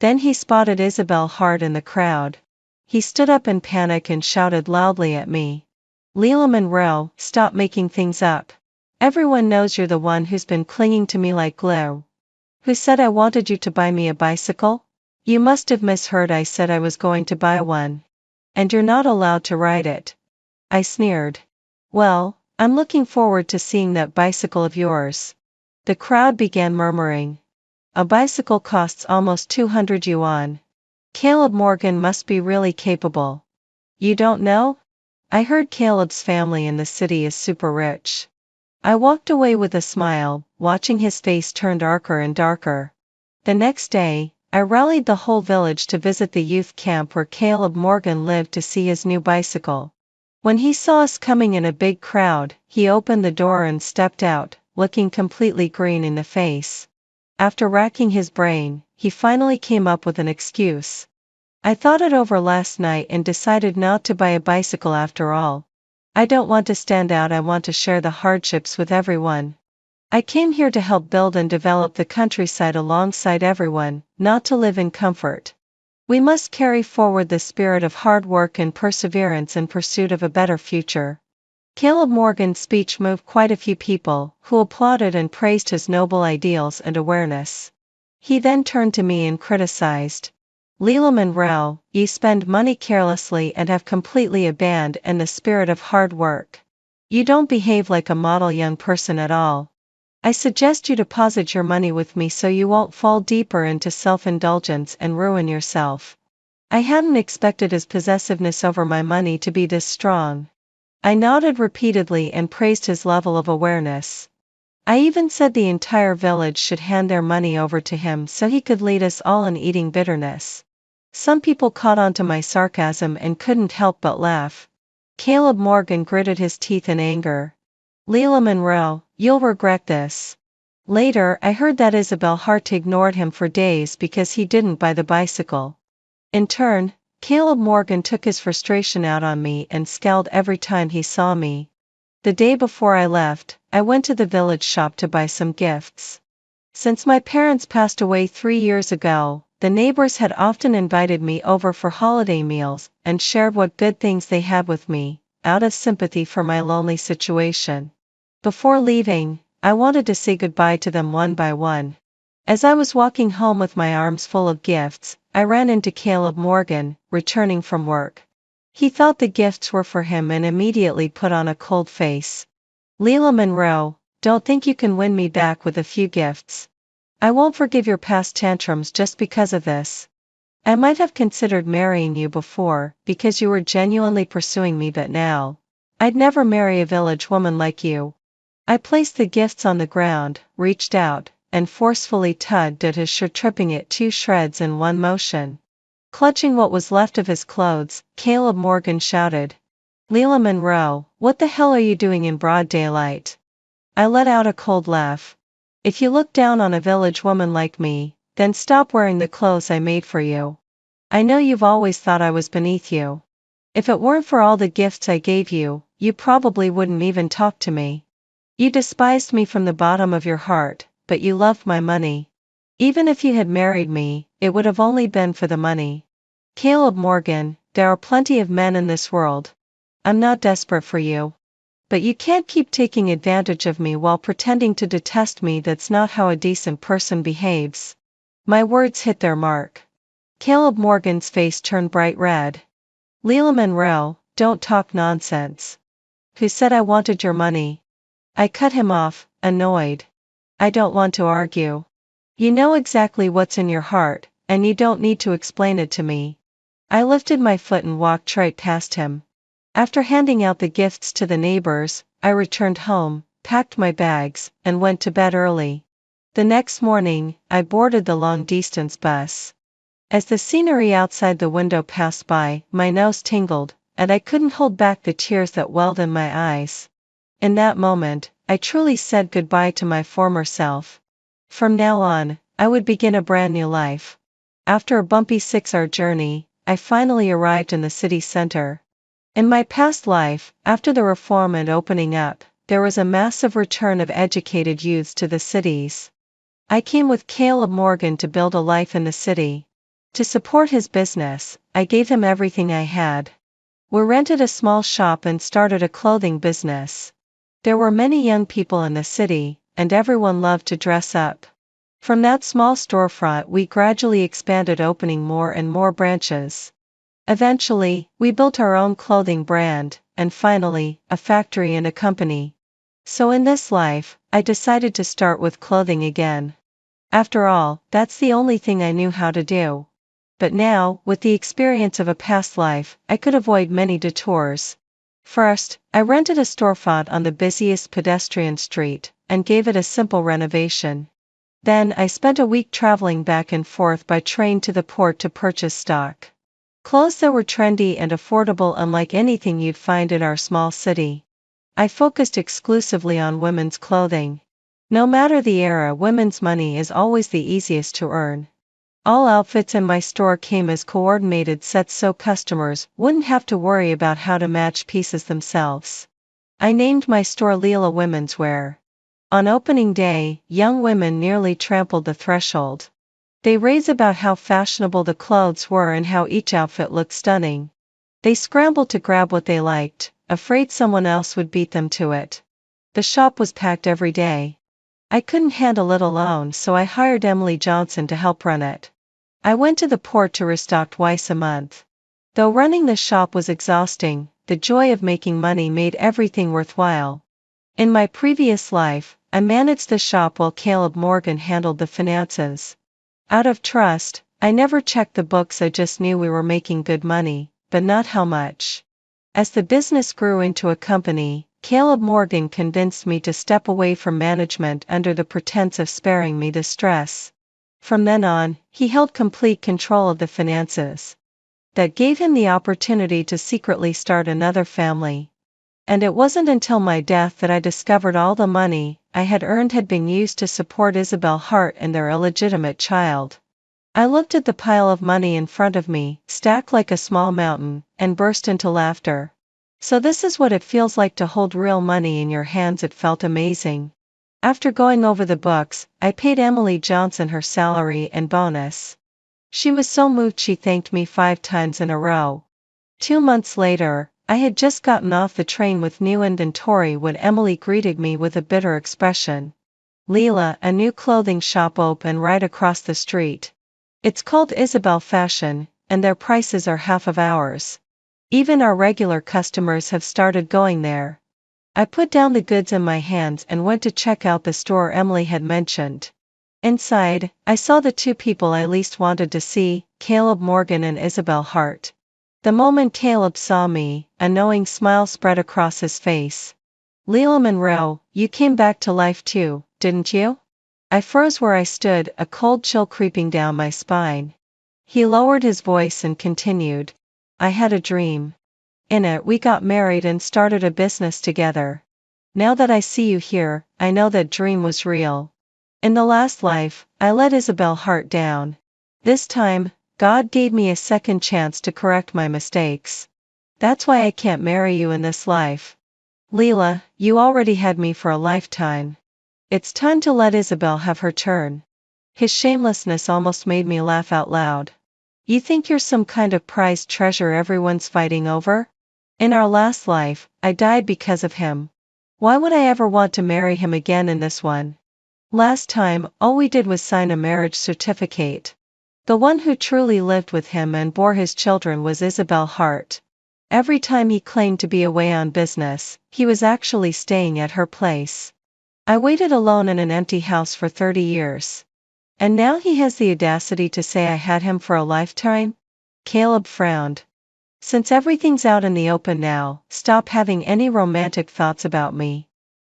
Then he spotted Isabel Hart in the crowd. He stood up in panic and shouted loudly at me. Leela Monroe, stop making things up. Everyone knows you're the one who's been clinging to me like glue. Who said I wanted you to buy me a bicycle? You must have misheard. I said I was going to buy one. And you're not allowed to ride it. I sneered. Well, I'm looking forward to seeing that bicycle of yours. The crowd began murmuring. A bicycle costs almost 200 yuan. Caleb Morgan must be really capable. You don't know? I heard Caleb's family in the city is super rich. I walked away with a smile, watching his face turn darker and darker. The next day, I rallied the whole village to visit the youth camp where Caleb Morgan lived to see his new bicycle. When he saw us coming in a big crowd, he opened the door and stepped out, looking completely green in the face. After racking his brain, he finally came up with an excuse. I thought it over last night and decided not to buy a bicycle after all. I don't want to stand out. I want to share the hardships with everyone. I came here to help build and develop the countryside alongside everyone, not to live in comfort. We must carry forward the spirit of hard work and perseverance in pursuit of a better future. Caleb Morgan's speech moved quite a few people, who applauded and praised his noble ideals and awareness. He then turned to me and criticized. Leela Monroe, you spend money carelessly and have completely abandoned the spirit of hard work. You don't behave like a model young person at all. I suggest you deposit your money with me so you won't fall deeper into self-indulgence and ruin yourself. I hadn't expected his possessiveness over my money to be this strong. I nodded repeatedly and praised his level of awareness. I even said the entire village should hand their money over to him so he could lead us all in eating bitterness. Some people caught on to my sarcasm and couldn't help but laugh. Caleb Morgan gritted his teeth in anger. Leela Monroe, you'll regret this. Later, I heard that Isabel Hart ignored him for days because he didn't buy the bicycle. In turn, Caleb Morgan took his frustration out on me and scowled every time he saw me. The day before I left, I went to the village shop to buy some gifts. Since my parents passed away 3 years ago, the neighbors had often invited me over for holiday meals and shared what good things they had with me, out of sympathy for my lonely situation. Before leaving, I wanted to say goodbye to them one by one. As I was walking home with my arms full of gifts, I ran into Caleb Morgan, returning from work. He thought the gifts were for him and immediately put on a cold face. Leela Monroe, don't think you can win me back with a few gifts. I won't forgive your past tantrums just because of this. I might have considered marrying you before, because you were genuinely pursuing me, but now, I'd never marry a village woman like you. I placed the gifts on the ground, reached out, and forcefully tugged at his shirt, tripping it to shreds in one motion. Clutching what was left of his clothes, Caleb Morgan shouted, Leela Monroe, what the hell are you doing in broad daylight? I let out a cold laugh. If you look down on a village woman like me, then stop wearing the clothes I made for you. I know you've always thought I was beneath you. If it weren't for all the gifts I gave you, you probably wouldn't even talk to me. You despised me from the bottom of your heart, but you loved my money. Even if you had married me, it would have only been for the money. Caleb Morgan, there are plenty of men in this world. I'm not desperate for you. But you can't keep taking advantage of me while pretending to detest me. That's not how a decent person behaves. My words hit their mark. Caleb Morgan's face turned bright red. Leela Monroe, don't talk nonsense. Who said I wanted your money? I cut him off, annoyed. I don't want to argue. You know exactly what's in your heart, and you don't need to explain it to me. I lifted my foot and walked right past him. After handing out the gifts to the neighbors, I returned home, packed my bags, and went to bed early. The next morning, I boarded the long-distance bus. As the scenery outside the window passed by, my nose tingled, and I couldn't hold back the tears that welled in my eyes. In that moment, I truly said goodbye to my former self. From now on, I would begin a brand new life. After a bumpy 6-hour journey, I finally arrived in the city center. In my past life, after the reform and opening up, there was a massive return of educated youths to the cities. I came with Caleb Morgan to build a life in the city. To support his business, I gave him everything I had. We rented a small shop and started a clothing business. There were many young people in the city, and everyone loved to dress up. From that small storefront we gradually expanded, opening more and more branches. Eventually, we built our own clothing brand, and finally, a factory and a company. So in this life, I decided to start with clothing again. After all, that's the only thing I knew how to do. But now, with the experience of a past life, I could avoid many detours. First, I rented a storefront on the busiest pedestrian street, and gave it a simple renovation. Then I spent a week traveling back and forth by train to the port to purchase stock. Clothes that were trendy and affordable, unlike anything you'd find in our small city. I focused exclusively on women's clothing. No matter the era, women's money is always the easiest to earn. All outfits in my store came as coordinated sets so customers wouldn't have to worry about how to match pieces themselves. I named my store Leela Women's Wear. On opening day, young women nearly trampled the threshold. They raves about how fashionable the clothes were and how each outfit looked stunning. They scrambled to grab what they liked, afraid someone else would beat them to it. The shop was packed every day. I couldn't handle it alone, so I hired Emily Johnson to help run it. I went to the port to restock twice a month. Though running the shop was exhausting, the joy of making money made everything worthwhile. In my previous life, I managed the shop while Caleb Morgan handled the finances. Out of trust, I never checked the books. I just knew we were making good money, but not how much. As the business grew into a company, Caleb Morgan convinced me to step away from management under the pretense of sparing me the stress. From then on, he held complete control of the finances. That gave him the opportunity to secretly start another family. And it wasn't until my death that I discovered all the money I had earned had been used to support Isabel Hart and their illegitimate child. I looked at the pile of money in front of me, stacked like a small mountain, and burst into laughter. So this is what it feels like to hold real money in your hands. It felt amazing. After going over the books, I paid Emily Johnson her salary and bonus. She was so moved she thanked me 5 times in a row. 2 months later, I had just gotten off the train with new inventory when Emily greeted me with a bitter expression. "Leila, a new clothing shop open right across the street. It's called Isabel Fashion, and their prices are half of ours. Even our regular customers have started going there." I put down the goods in my hands and went to check out the store Emily had mentioned. Inside, I saw the 2 people I least wanted to see, Caleb Morgan and Isabel Hart. The moment Caleb saw me, a knowing smile spread across his face. "Leila Monroe, you came back to life too, didn't you?" I froze where I stood, a cold chill creeping down my spine. He lowered his voice and continued. "I had a dream. In it we got married and started a business together. Now that I see you here, I know that dream was real. In the last life, I let Isabel Hart down. This time, God gave me a second chance to correct my mistakes. That's why I can't marry you in this life. Leila, you already had me for a lifetime. It's time to let Isabel have her turn." His shamelessness almost made me laugh out loud. "You think you're some kind of prized treasure everyone's fighting over? In our last life, I died because of him. Why would I ever want to marry him again in this one? Last time, all we did was sign a marriage certificate. The one who truly lived with him and bore his children was Isabel Hart. Every time he claimed to be away on business, he was actually staying at her place. I waited alone in an empty house for 30 years. And now he has the audacity to say I had him for a lifetime?" Caleb frowned. "Since everything's out in the open now, stop having any romantic thoughts about me."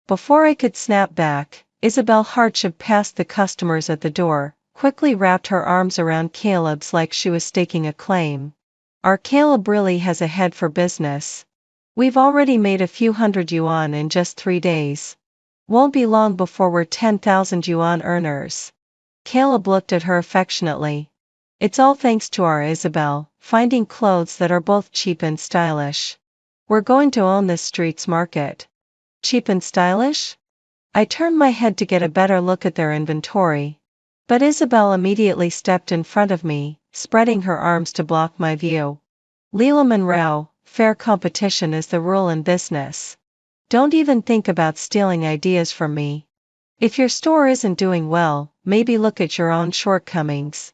Before I could snap back, Isabel Hart shoved past the customers at the door, quickly wrapped her arms around Caleb's like she was staking a claim. "Our Caleb really has a head for business. We've already made a few hundred yuan in just 3 days. Won't be long before we're 10,000 yuan earners." Caleb looked at her affectionately. "It's all thanks to our Isabel, finding clothes that are both cheap and stylish. We're going to own this street's market." "Cheap and stylish?" I turned my head to get a better look at their inventory. But Isabel immediately stepped in front of me, spreading her arms to block my view. "Leila Monroe, fair competition is the rule in business. Don't even think about stealing ideas from me. If your store isn't doing well, maybe look at your own shortcomings."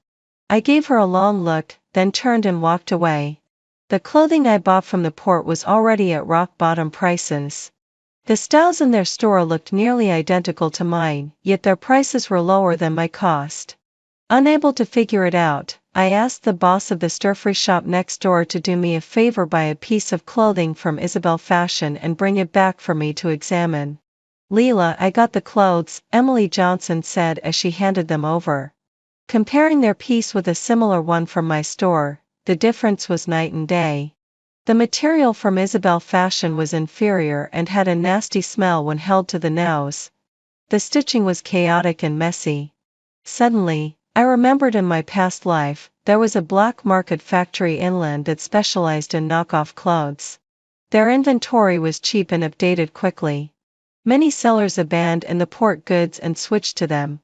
I gave her a long look, then turned and walked away. The clothing I bought from the port was already at rock-bottom prices. The styles in their store looked nearly identical to mine, yet their prices were lower than my cost. Unable to figure it out, I asked the boss of the stir-free shop next door to do me a favor, buy a piece of clothing from Isabel Fashion and bring it back for me to examine. "Leila, I got the clothes," Emily Johnson said as she handed them over. Comparing their piece with a similar one from my store, the difference was night and day. The material from Isabel Fashion was inferior and had a nasty smell when held to the nose. The stitching was chaotic and messy. Suddenly, I remembered in my past life, there was a black market factory inland that specialized in knockoff clothes. Their inventory was cheap and updated quickly. Many sellers abandoned the port goods and switched to them.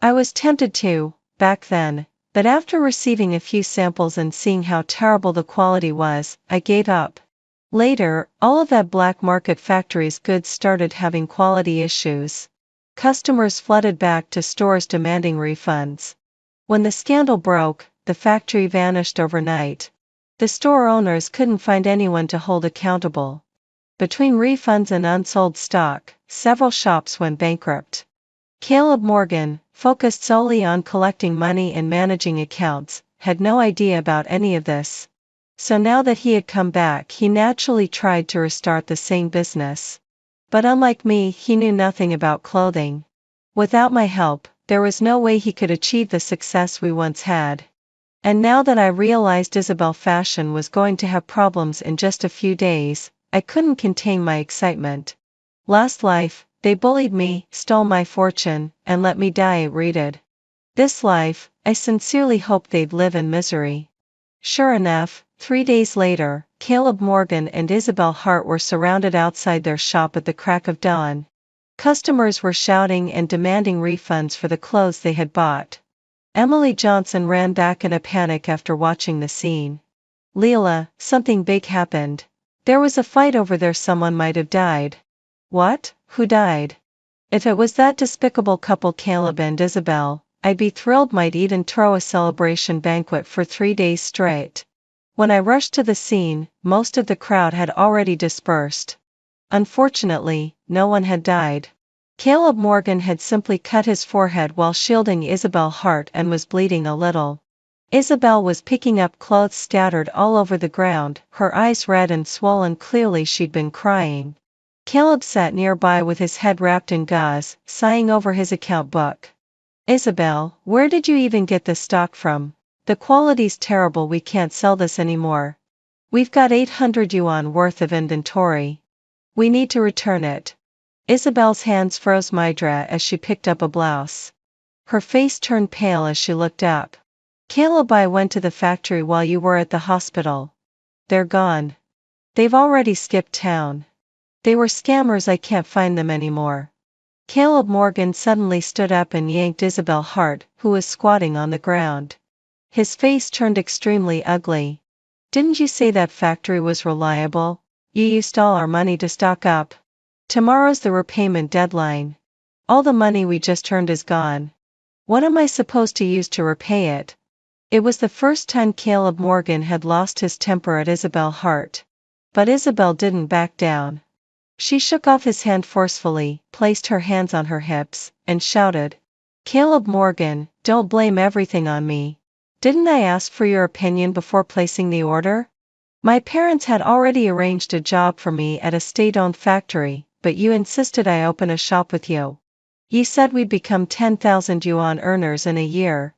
I was tempted to, back then, But after receiving a few samples and seeing how terrible the quality was, I gave up. Later, all of that black market factory's goods started having quality issues. Customers flooded back to stores demanding refunds. When the scandal broke, the factory vanished overnight. The store owners couldn't find anyone to hold accountable. Between refunds and unsold stock, several shops went bankrupt. Caleb Morgan, focused solely on collecting money and managing accounts, had no idea about any of this. So now that he had come back, he naturally tried to restart the same business. But unlike me, he knew nothing about clothing. Without my help, there was no way he could achieve the success we once had. And now that I realized Isabel Fashion was going to have problems in just a few days, I couldn't contain my excitement. Last life, they bullied me, stole my fortune, and let me die, it read. This life, I sincerely hope they'd live in misery. Sure enough, 3 days later, Caleb Morgan and Isabel Hart were surrounded outside their shop at the crack of dawn. Customers were shouting and demanding refunds for the clothes they had bought. Emily Johnson ran back in a panic after watching the scene. Leila, something big happened. There was a fight over there, someone might have died. What? Who died? If it was that despicable couple Caleb and Isabel, I'd be thrilled, might eat and throw a celebration banquet for 3 days straight. When I rushed to the scene, most of the crowd had already dispersed. Unfortunately, no one had died. Caleb Morgan had simply cut his forehead while shielding Isabel Hart and was bleeding a little. Isabel was picking up clothes scattered all over the ground, her eyes red and swollen, clearly she'd been crying. Caleb sat nearby with his head wrapped in gauze, sighing over his account book. Isabel, where did you even get this stock from? The quality's terrible, we can't sell this anymore. We've got 800 yuan worth of inventory. We need to return it. Isabel's hands froze Midra as she picked up a blouse. Her face turned pale as she looked up. Caleb, I went to the factory while you were at the hospital. They're gone. They've already skipped town. They were scammers, I can't find them anymore. Caleb Morgan suddenly stood up and yanked Isabel Hart, who was squatting on the ground. His face turned extremely ugly. Didn't you say that factory was reliable? You used all our money to stock up. Tomorrow's the repayment deadline. All the money we just earned is gone. What am I supposed to use to repay it? It was the first time Caleb Morgan had lost his temper at Isabel Hart. But Isabel didn't back down. She shook off his hand forcefully, placed her hands on her hips, and shouted, Caleb Morgan, don't blame everything on me. Didn't I ask for your opinion before placing the order? My parents had already arranged a job for me at a state-owned factory, but you insisted I open a shop with you. You said we'd become 10,000 yuan earners in a year.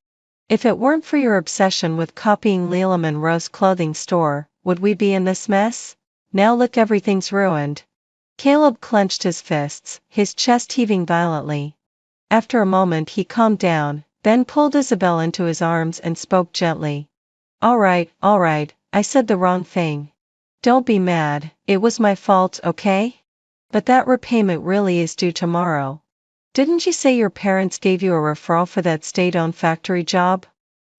If it weren't for your obsession with copying Leila Monroe's clothing store, would we be in this mess? Now look, everything's ruined. Caleb clenched his fists, his chest heaving violently. After a moment he calmed down, then pulled Isabel into his arms and spoke gently. All right, I said the wrong thing. Don't be mad, it was my fault, okay? But that repayment really is due tomorrow. Didn't you say your parents gave you a referral for that state-owned factory job?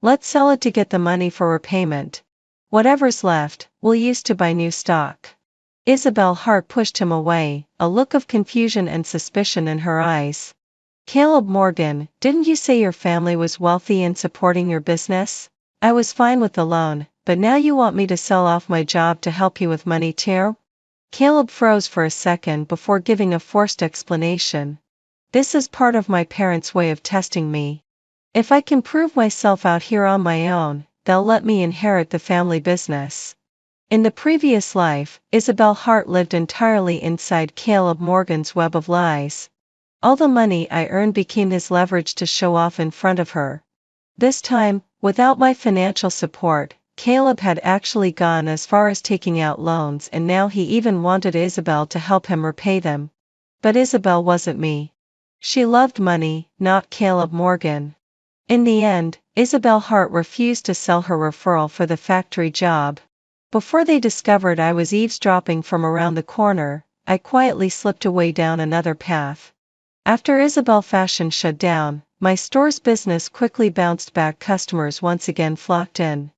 Let's sell it to get the money for repayment. Whatever's left, we'll use to buy new stock. Isabel Hart pushed him away, a look of confusion and suspicion in her eyes. Caleb Morgan, didn't you say your family was wealthy and supporting your business? I was fine with the loan, but now you want me to sell off my job to help you with money too? Caleb froze for a second before giving a forced explanation. This is part of my parents' way of testing me. If I can prove myself out here on my own, they'll let me inherit the family business. In the previous life, Isabel Hart lived entirely inside Caleb Morgan's web of lies. All the money I earned became his leverage to show off in front of her. This time, without my financial support, Caleb had actually gone as far as taking out loans, and now he even wanted Isabel to help him repay them. But Isabel wasn't me. She loved money, not Caleb Morgan. In the end, Isabel Hart refused to sell her referral for the factory job. Before they discovered I was eavesdropping from around the corner, I quietly slipped away down another path. After Isabel Fashion shut down, my store's business quickly bounced back. Customers once again flocked in.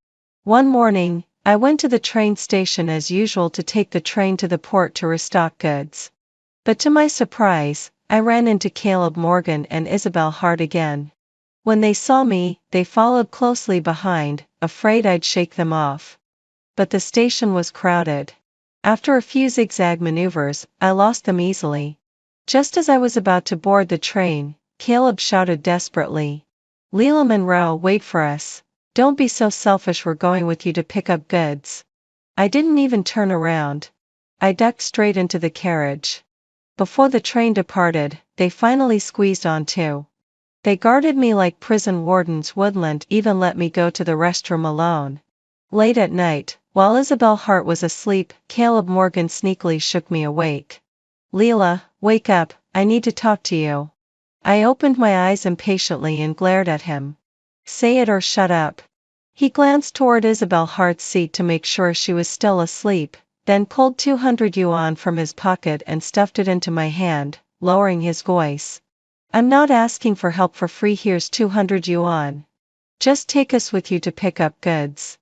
One morning, I went to the train station as usual to take the train to the port to restock goods. But to my surprise, I ran into Caleb Morgan and Isabel Hart again. When they saw me, they followed closely behind, afraid I'd shake them off. But the station was crowded. After a few zigzag maneuvers, I lost them easily. Just as I was about to board the train, Caleb shouted desperately, "Leela Monroe, wait for us. Don't be so selfish, we're going with you to pick up goods." I didn't even turn around. I ducked straight into the carriage. Before the train departed, they finally squeezed on too. They guarded me like prison wardens wouldn't even let me go to the restroom alone. Late at night, while Isabel Hart was asleep, Caleb Morgan sneakily shook me awake. "Leela, wake up, I need to talk to you." I opened my eyes impatiently and glared at him. "Say it or shut up." He glanced toward Isabel Hart's seat to make sure she was still asleep, then pulled 200 yuan from his pocket and stuffed it into my hand, lowering his voice. "I'm not asking for help for free, here's 200 yuan. Just take us with you to pick up goods."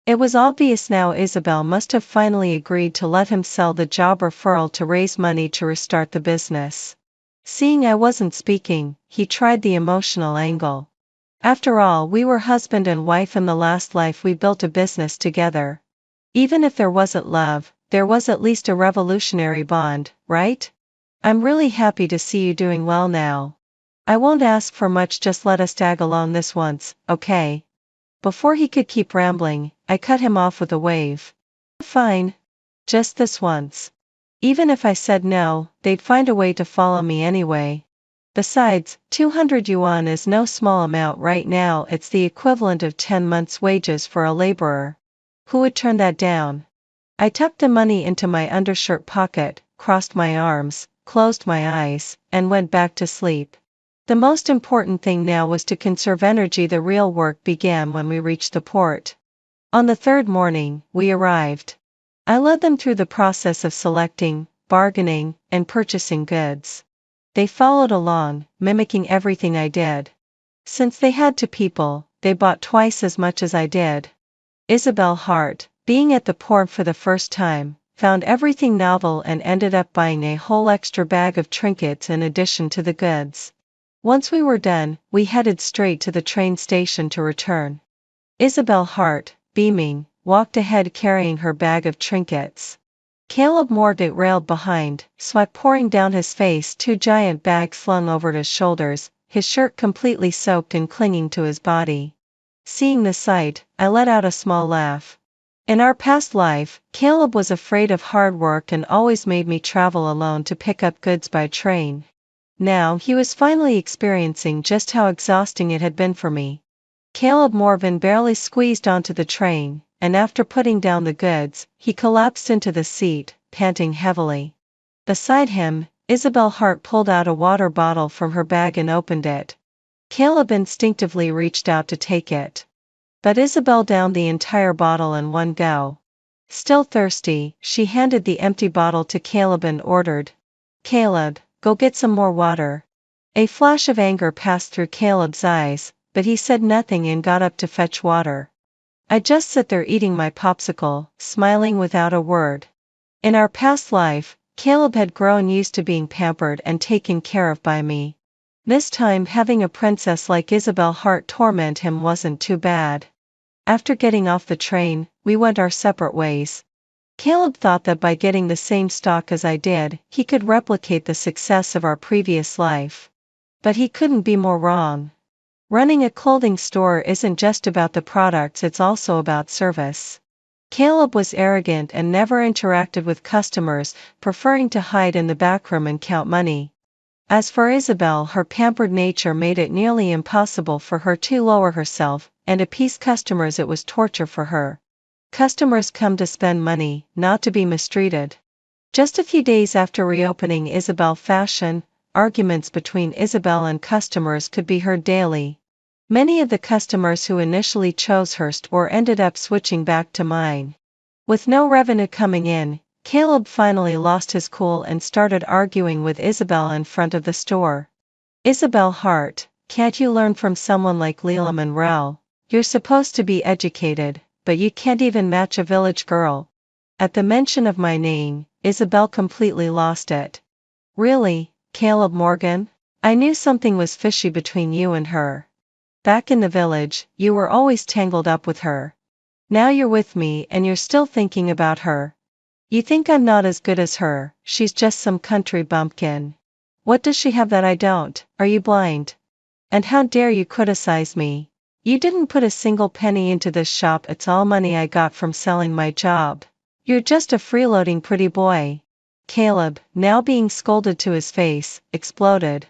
It was obvious now Isabel must have finally agreed to let him sell the job referral to raise money to restart the business. Seeing I wasn't speaking, he tried the emotional angle. After all, we were husband and wife in the last life we built a business together. Even if there wasn't love, there was at least a revolutionary bond, right? "I'm really happy to see you doing well now. I won't ask for much, just let us tag along this once, okay?" Before he could keep rambling, I cut him off with a wave. "Fine. Just this once." Even if I said no, they'd find a way to follow me anyway. Besides, 200 yuan is no small amount right now, it's the equivalent of 10 months' wages for a laborer. Who would turn that down? I tucked the money into my undershirt pocket, crossed my arms, closed my eyes, and went back to sleep. The most important thing now was to conserve energy. The real work began when we reached the port. On the third morning, we arrived. I led them through the process of selecting, bargaining, and purchasing goods. They followed along, mimicking everything I did. Since they had to people, they bought twice as much as I did. Isabel Hart, being at the port for the first time, found everything novel and ended up buying a whole extra bag of trinkets in addition to the goods. Once we were done, we headed straight to the train station to return. Isabel Hart, beaming, walked ahead carrying her bag of trinkets. Caleb Morgan railed behind, sweat pouring down his face, two giant bags flung over his shoulders, his shirt completely soaked and clinging to his body. Seeing the sight, I let out a small laugh. In our past life, Caleb was afraid of hard work and always made me travel alone to pick up goods by train. Now he was finally experiencing just how exhausting it had been for me. Caleb Morgan barely squeezed onto the train, and after putting down the goods, he collapsed into the seat, panting heavily. Beside him, Isabel Hart pulled out a water bottle from her bag and opened it. Caleb instinctively reached out to take it. But Isabel downed the entire bottle in one go. Still thirsty, she handed the empty bottle to Caleb and ordered, "Caleb, go get some more water." A flash of anger passed through Caleb's eyes, but he said nothing and got up to fetch water. I just sat there eating my popsicle, smiling without a word. In our past life, Caleb had grown used to being pampered and taken care of by me. This time having a princess like Isabel Hart torment him wasn't too bad. After getting off the train, we went our separate ways. Caleb thought that by getting the same stock as I did, he could replicate the success of our previous life. But he couldn't be more wrong. Running a clothing store isn't just about the products, it's also about service. Caleb was arrogant and never interacted with customers, preferring to hide in the backroom and count money. As for Isabel, her pampered nature made it nearly impossible for her to lower herself, and appease customers. It was torture for her. Customers come to spend money, not to be mistreated. Just a few days after reopening Isabel Fashion, arguments between Isabel and customers could be heard daily. Many of the customers who initially chose her store ended up switching back to mine. With no revenue coming in, Caleb finally lost his cool and started arguing with Isabel in front of the store. "Isabel Hart, can't you learn from someone like Leela Monroe? You're supposed to be educated, but you can't even match a village girl. At the mention of my name, Isabel completely lost it. Really, Caleb Morgan? I knew something was fishy between you and her. Back in the village, you were always tangled up with her. Now you're with me and you're still thinking about her. You think I'm not as good as her, she's just some country bumpkin. What does she have that I don't? Are you blind? And how dare you criticize me? You didn't put a single penny into this shop, it's all money I got from selling my job. You're just a freeloading pretty boy. Caleb, now being scolded to his face, exploded.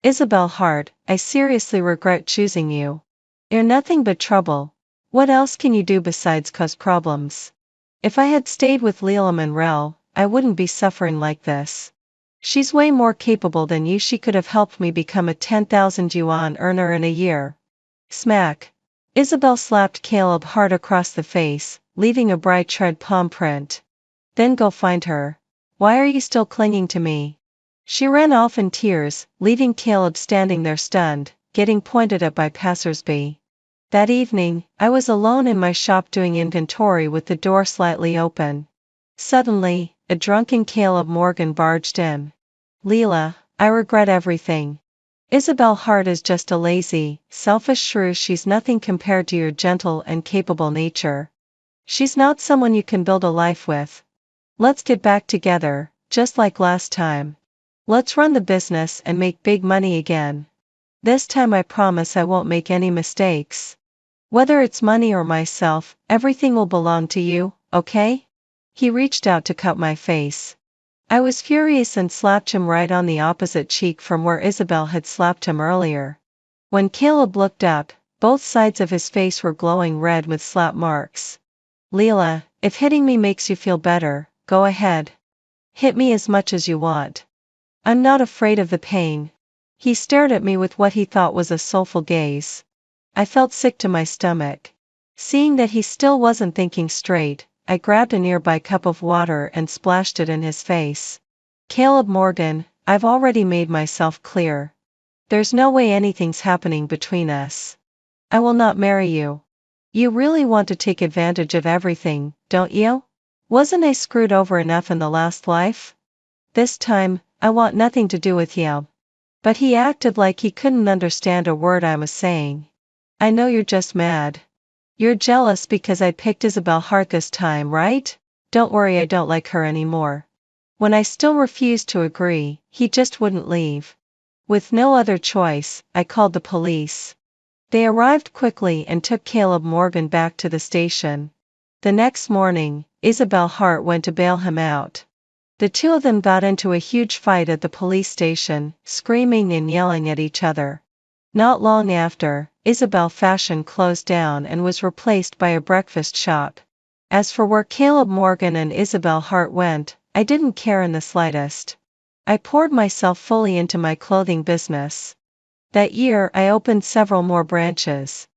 Isabel Hart, I seriously regret choosing you. You're nothing but trouble. What else can you do besides cause problems? If I had stayed with Leela Monroe, I wouldn't be suffering like this. She's way more capable than you, she could have helped me become a 10,000 yuan earner in a year. Smack. Isabel slapped Caleb hard across the face, leaving a bright red palm print. Then go find her. Why are you still clinging to me? She ran off in tears, leaving Caleb standing there stunned, getting pointed at by passersby. That evening, I was alone in my shop doing inventory with the door slightly open. Suddenly, a drunken Caleb Morgan barged in. Leela, I regret everything. Isabel Hart is just a lazy, selfish shrew, she's nothing compared to your gentle and capable nature. She's not someone you can build a life with. Let's get back together, just like last time. Let's run the business and make big money again. This time I promise I won't make any mistakes. Whether it's money or myself, everything will belong to you, okay? He reached out to cut my face. I was furious and slapped him right on the opposite cheek from where Isabel had slapped him earlier. When Caleb looked up, both sides of his face were glowing red with slap marks. Leela, if hitting me makes you feel better, go ahead. Hit me as much as you want. I'm not afraid of the pain. He stared at me with what he thought was a soulful gaze. I felt sick to my stomach. Seeing that he still wasn't thinking straight, I grabbed a nearby cup of water and splashed it in his face. Caleb Morgan, I've already made myself clear. There's no way anything's happening between us. I will not marry you. You really want to take advantage of everything, don't you? Wasn't I screwed over enough in the last life? This time, I want nothing to do with you. But he acted like he couldn't understand a word I was saying. I know you're just mad. You're jealous because I picked Isabel Hart this time, right? Don't worry, I don't like her anymore. When I still refused to agree, he just wouldn't leave. With no other choice, I called the police. They arrived quickly and took Caleb Morgan back to the station. The next morning, Isabel Hart went to bail him out. The two of them got into a huge fight at the police station, screaming and yelling at each other. Not long after, Isabel Fashion closed down and was replaced by a breakfast shop. As for where Caleb Morgan and Isabel Hart went, I didn't care in the slightest. I poured myself fully into my clothing business. That year I opened several more branches.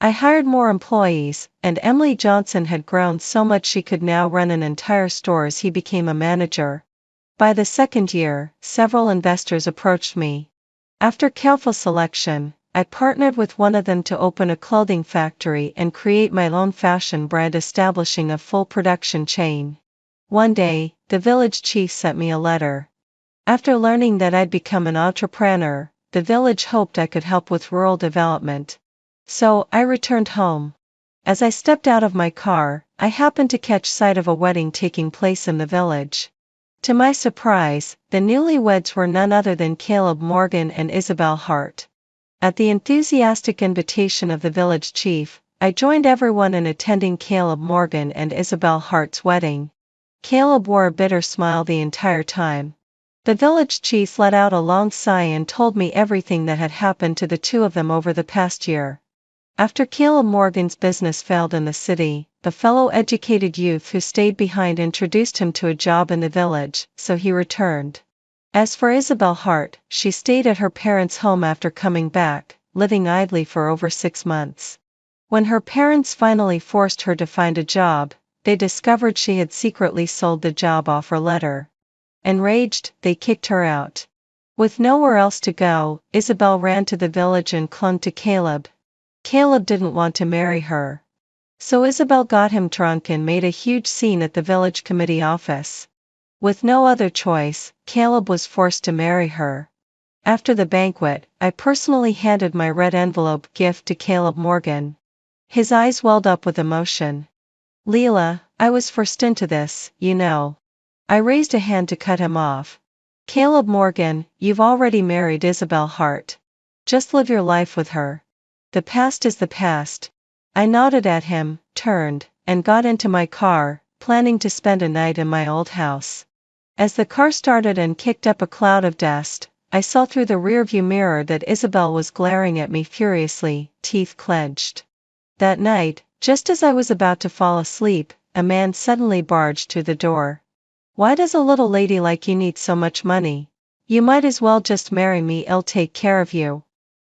I hired more employees, and Emily Johnson had grown so much she could now run an entire store as he became a manager. By the second year, several investors approached me. After careful selection, I partnered with one of them to open a clothing factory and create my own fashion brand, establishing a full production chain. One day, the village chief sent me a letter. After learning that I'd become an entrepreneur, the village hoped I could help with rural development. So, I returned home. As I stepped out of my car, I happened to catch sight of a wedding taking place in the village. To my surprise, the newlyweds were none other than Caleb Morgan and Isabel Hart. At the enthusiastic invitation of the village chief, I joined everyone in attending Caleb Morgan and Isabel Hart's wedding. Caleb wore a bitter smile the entire time. The village chief let out a long sigh and told me everything that had happened to the two of them over the past year. After Caleb Morgan's business failed in the city, the fellow educated youth who stayed behind introduced him to a job in the village, so he returned. As for Isabel Hart, she stayed at her parents' home after coming back, living idly for over 6 months. When her parents finally forced her to find a job, they discovered she had secretly sold the job offer letter. Enraged, they kicked her out. With nowhere else to go, Isabel ran to the village and clung to Caleb. Caleb didn't want to marry her. So Isabel got him drunk and made a huge scene at the village committee office. With no other choice, Caleb was forced to marry her. After the banquet, I personally handed my red envelope gift to Caleb Morgan. His eyes welled up with emotion. Leela, I was forced into this, you know. I raised a hand to cut him off. Caleb Morgan, you've already married Isabel Hart. Just live your life with her. The past is the past. I nodded at him, turned, and got into my car, planning to spend a night in my old house. As the car started and kicked up a cloud of dust, I saw through the rearview mirror that Isabel was glaring at me furiously, teeth clenched. That night, just as I was about to fall asleep, a man suddenly barged through the door. Why does a little lady like you need so much money? You might as well just marry me, I'll take care of you.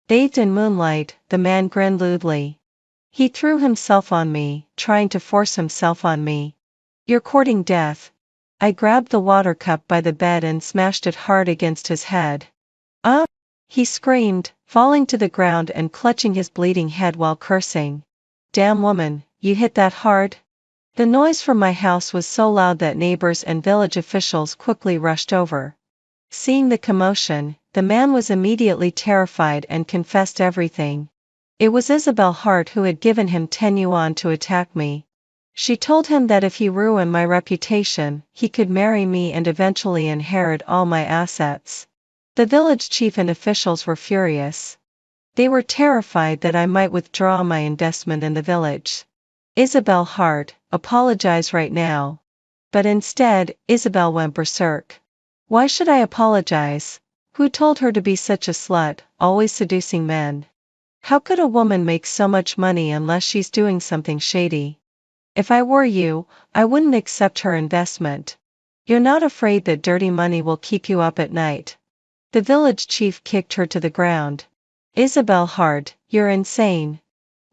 Bathed in moonlight, the man grinned lewdly. He threw himself on me, trying to force himself on me. You're courting death. I grabbed the water cup by the bed and smashed it hard against his head. Ah! He screamed, falling to the ground and clutching his bleeding head while cursing. Damn woman, you hit that hard? The noise from my house was so loud that neighbors and village officials quickly rushed over. Seeing the commotion, the man was immediately terrified and confessed everything. It was Isabel Hart who had given him 10 yuan to attack me. She told him that if he ruined my reputation, he could marry me and eventually inherit all my assets. The village chief and officials were furious. They were terrified that I might withdraw my investment in the village. Isabel Hart, apologize right now. But instead, Isabel went berserk. Why should I apologize? Who told her to be such a slut, always seducing men? How could a woman make so much money unless she's doing something shady? If I were you, I wouldn't accept her investment. You're not afraid that dirty money will keep you up at night. The village chief kicked her to the ground. Isabel Hart, you're insane.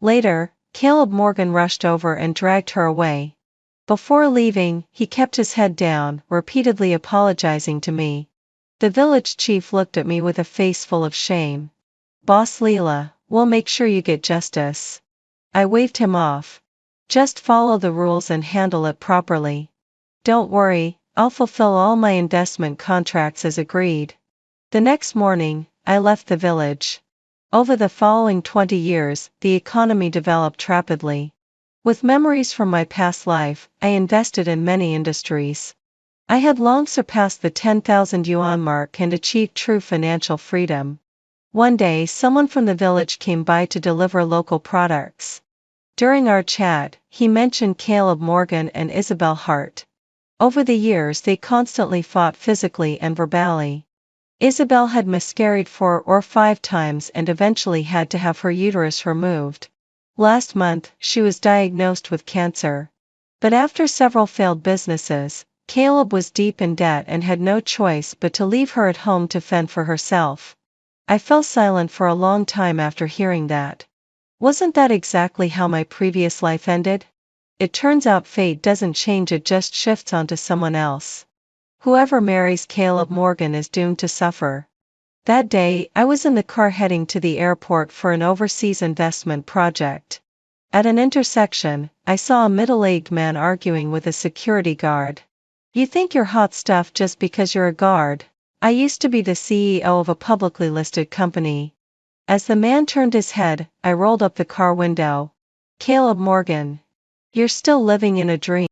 Later, Caleb Morgan rushed over and dragged her away. Before leaving, he kept his head down, repeatedly apologizing to me. The village chief looked at me with a face full of shame. Boss Leela, we'll make sure you get justice. I waved him off. Just follow the rules and handle it properly. Don't worry, I'll fulfill all my investment contracts as agreed. The next morning, I left the village. Over the following 20 years, the economy developed rapidly. With memories from my past life, I invested in many industries. I had long surpassed the 10,000 yuan mark and achieved true financial freedom. One day, someone from the village came by to deliver local products. During our chat, he mentioned Caleb Morgan and Isabel Hart. Over the years, they constantly fought physically and verbally. Isabel had miscarried 4 or 5 times and eventually had to have her uterus removed. Last month, she was diagnosed with cancer. But after several failed businesses, Caleb was deep in debt and had no choice but to leave her at home to fend for herself. I fell silent for a long time after hearing that. Wasn't that exactly how my previous life ended? It turns out fate doesn't change, it just shifts onto someone else. Whoever marries Caleb Morgan is doomed to suffer. That day, I was in the car heading to the airport for an overseas investment project. At an intersection, I saw a middle-aged man arguing with a security guard. You think you're hot stuff just because you're a guard? I used to be the CEO of a publicly listed company. As the man turned his head, I rolled up the car window. Caleb Morgan. You're still living in a dream.